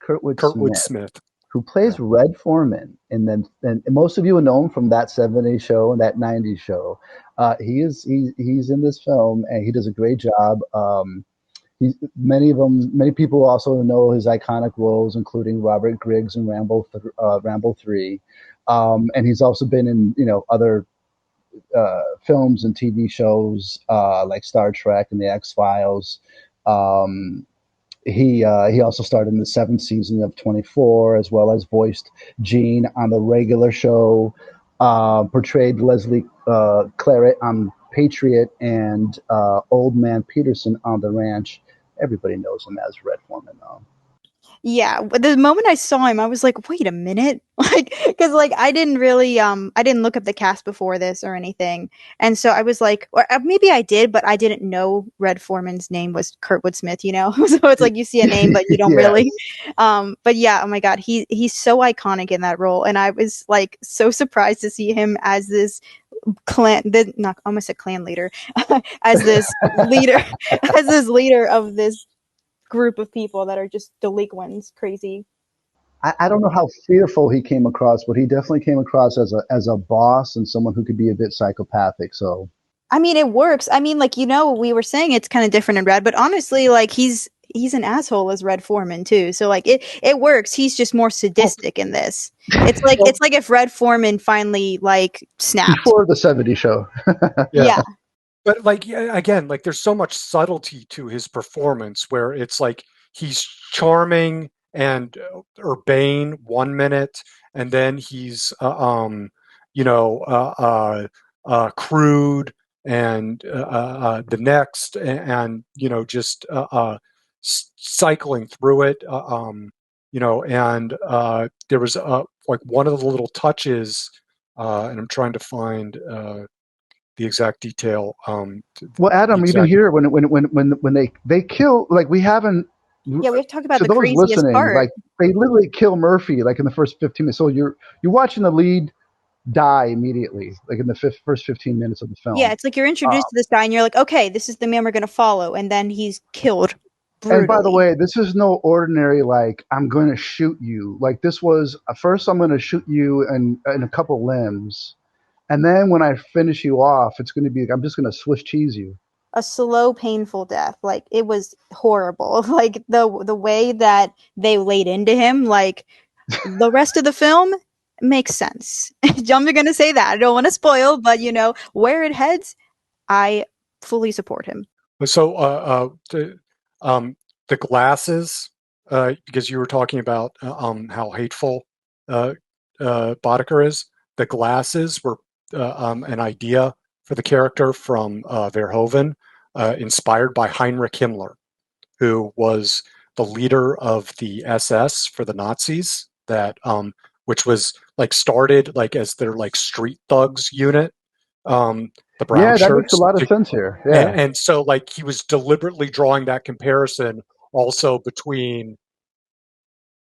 Kurtwoodsmith, who plays Red Foreman, and most of you will know him from that '70s show and that '90s show. He's in this film, and he does a great job. Many people also know his iconic roles, including Robert Griggs in Rambo 3. And he's also been in, other films and TV shows like Star Trek and the X-Files. He also starred in the 7th season of 24, as well as voiced Gene on the regular show, portrayed Leslie Claret on Patriot, and Old Man Peterson on The Ranch. Everybody knows him as Red Foreman, though. Yeah, but the moment I saw him, I was like, "Wait a minute!" Like, because like I didn't really, I didn't look up the cast before this or anything, and so I was like, or maybe I did, but I didn't know Red Foreman's name was Kurtwoodsmith, you know. So it's like you see a name, but you don't really. Yes. But yeah, oh my God, he's so iconic in that role, and I was like so surprised to see him as this not almost a clan leader, as this leader, as this leader of this group of people that are just delinquents, crazy. I don't know how fearful he came across, but he definitely came across as a boss and someone who could be a bit psychopathic. So I mean, it works. I mean, like, you know, we were saying it's kind of different in Red, but honestly, like he's an asshole as Red Foreman too. So like it works. He's just more Well, sadistic in this. It's like if Red Foreman finally like snapped. before the '70s show. yeah. Yeah. But like again, like there's so much subtlety to his performance where it's like he's charming and urbane 1 minute, and then he's you know crude and the next, and you know just cycling through it. You know, and there was like one of the little touches, and I'm trying to find. The exact detail. Well, The Adam, even exact. here when they kill, like we haven't, Yeah, we have to talk about to the those craziest listening, part. like they literally kill Murphy like in the first 15 minutes. So you're watching the lead die immediately, like in the first 15 minutes of the Yeah, film. it's like you're Uh, introduced to this guy and you're like, okay, this is the man we're gonna follow, and then he's killed and by the brutally. way, this is no ordinary like I'm going to shoot you. Like this was first I'm going to shoot you in a couple limbs, and then when I finish you off, it's going to be I'm just going to Swiss cheese you. A slow, painful death. Like it was horrible. Like the way that they laid into him, like the rest of the film makes sense. I'm gonna say that. I don't want to spoil, but you know, where it heads, I fully support him. So the glasses, because you were talking about how hateful uh, Boddicker is. The glasses were an idea for the character from Verhoeven, inspired by Heinrich Himmler, who was the leader of the SS for the Nazis. That which was like started like as their like street thugs unit, the brown Yeah, that makes a shirts. lot of sense here. And, Yeah. and so like he was deliberately drawing that comparison also between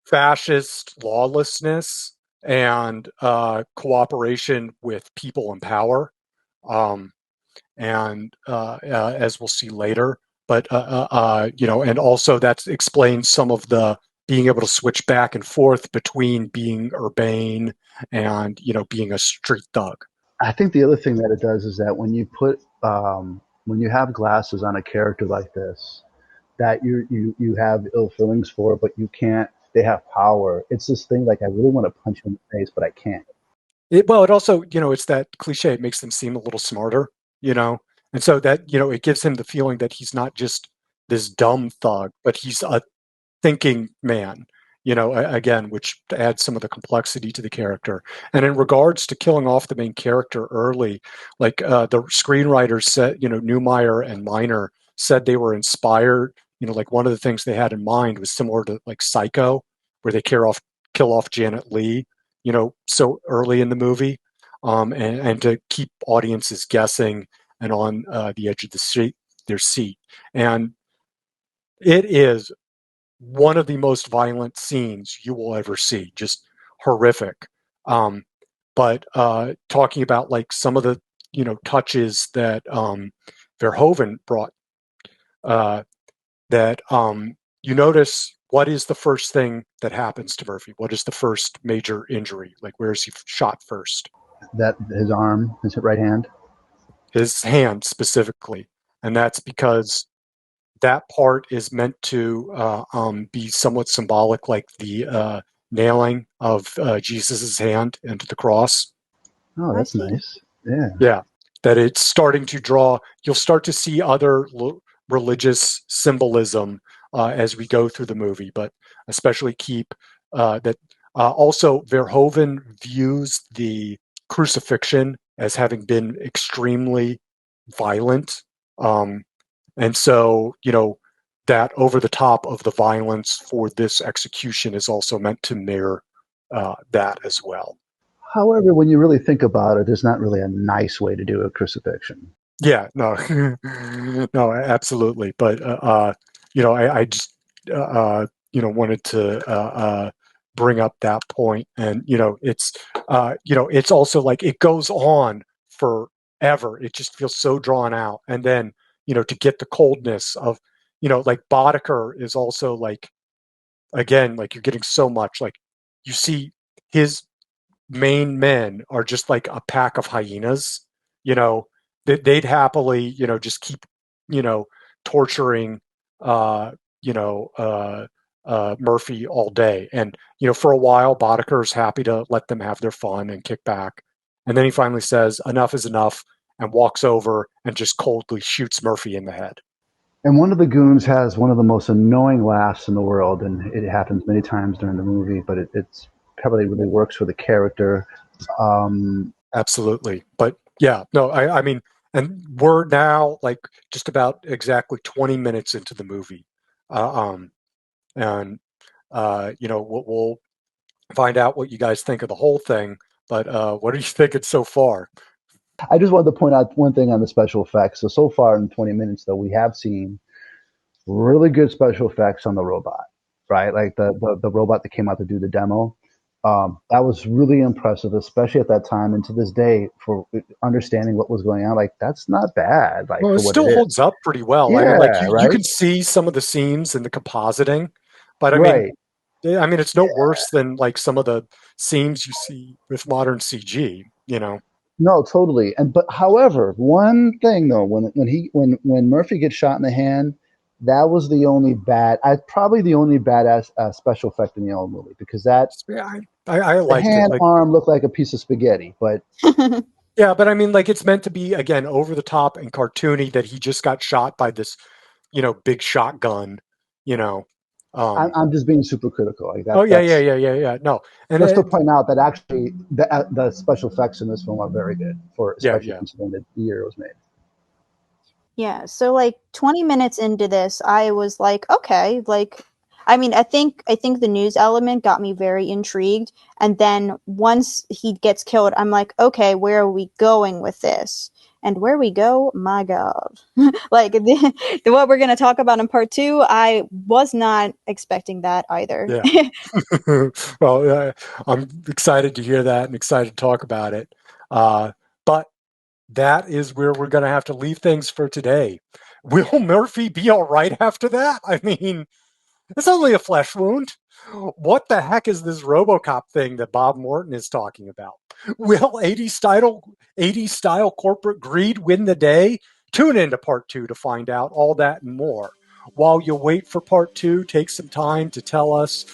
fascist lawlessness and cooperation with people in power, um, and as we'll see later. But you know, and also that explains some of the being able to switch back and forth between being urbane and you know being a street thug. I think the other thing that it does is that when you have glasses on a character like this, that you have ill feelings for, but you can't. They have power. It's this thing like I really want to punch him in the face, but I can't. Well, it also, you know, it's that cliche. It makes them seem a little smarter, you know, and so that you know, it gives him the feeling that he's not just this dumb thug, but he's a thinking man. You know, again, which adds some of the complexity to the character. And in regards to killing off the main character early, like the screenwriters said, you know, Newmeyer and Miner said they were inspired. You know, like one of the things they had in mind was similar to like Psycho, where they kill off Janet Leigh, you know, so early in the movie, and to keep audiences guessing and on the edge of their seat. And it is one of the most violent scenes you will ever see, just horrific. Um, but talking about like some of the you know touches that Verhoeven brought, uh, that you notice what is the first thing that happens to Murphy? What is the first major injury? Like where is he shot first? That his arm, his right hand. His hand specifically, and that's because that part is meant to be somewhat symbolic, like the nailing of Jesus's hand into the cross. Oh, I that's see. nice. Yeah. Yeah, that it's starting to draw. You'll start to see other religious symbolism as we go through the movie, but especially keep that. Also, Verhoeven views the crucifixion as having been extremely violent, and so you know that over the top of the violence for this execution is also meant to mirror that as well. However, when you really think about it, there's not really a nice way to do a crucifixion. Yeah, no, no, absolutely. But I just wanted to bring up that point, and it's also like it goes on forever. It just feels so drawn out, and then to get the coldness of like Boddicker is also like, again, like you're getting so much, like you see his main men are just like a pack of hyenas, they'd happily, just keep, torturing, Murphy all day. And, for a while, Boddicker's happy to let them have their fun and kick back. And then he finally says, enough is enough, and walks over and just coldly shoots Murphy in the head. And one of the goons has one of the most annoying laughs in the world, and it happens many times during the movie, but it's probably really works for the character. Absolutely. But yeah, no, I mean, and we're now like just about exactly 20 minutes into the movie. We'll find out what you guys think of the whole thing, but what are you thinking so far? I just wanted to point out one thing on the special effects. So far in 20 minutes, though, we have seen really good special effects on the robot, right? Like the robot that came out to do the demo. That was really impressive, especially at that time. And to this day, for understanding what was going on, like that's not bad. Like, well, it still holds up pretty well. Yeah, I mean, right? You can see some of the seams in the compositing, but I right. mean, it's no worse than like some of the seams you see with modern CG, No, totally. But however, one thing though, when Murphy gets shot in the hand, that was the only probably the only badass special effect in the whole movie, because that I liked the hand it. arm looked like a piece of spaghetti, but yeah, but I mean, like it's meant to be again over the top and cartoony that he just got shot by this, big shotgun, I'm just being super critical. Like that, oh yeah. No, and just to point out that actually the special effects in this film are very good especially considering the year it was made. Yeah, so like 20 minutes into this, I was like, okay, like, I mean, I think the news element got me very intrigued, and then once he gets killed, I'm like, okay, where are we going with this? And where we go, my God, like what we're going to talk about in part 2, I was not expecting that either. Yeah. Well, I'm excited to hear that and excited to talk about it. But that is where we're going to have to leave things for today. Will Murphy be all right after that? I mean, it's only a flesh wound. What the heck is this RoboCop thing that Bob Morton is talking about? Will 80s style corporate greed win the day? Tune into part 2 to find out all that and more. While you wait for part 2, take some time to tell us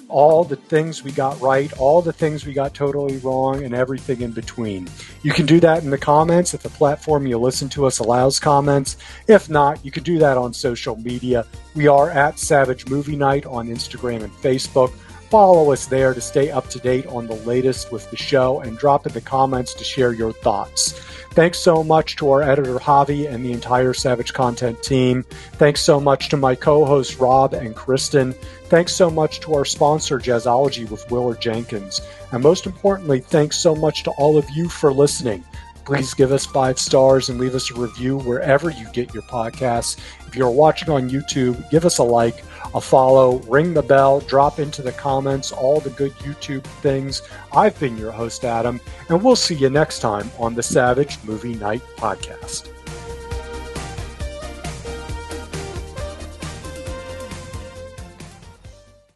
all the things we got right, all the things we got totally wrong, and everything in between. You can do that in the comments if the platform you listen to us allows comments. If not, you can do that on social media. We are at Savage Movie Night on Instagram and Facebook. Follow us there to stay up to date on the latest with the show, and drop in the comments to share your thoughts. Thanks so much to our editor, Javi, and the entire Savage Content team. Thanks so much to my co-hosts, Rob and Kristen. Thanks so much to our sponsor, Jazzology with Willard Jenkins. And most importantly, thanks so much to all of you for listening. Please give us 5 stars and leave us a review wherever you get your podcasts. If you're watching on YouTube, give us a like, a follow, ring the bell, drop into the comments, all the good YouTube things. I've been your host, Adam, and we'll see you next time on the Savage Movie Night Podcast.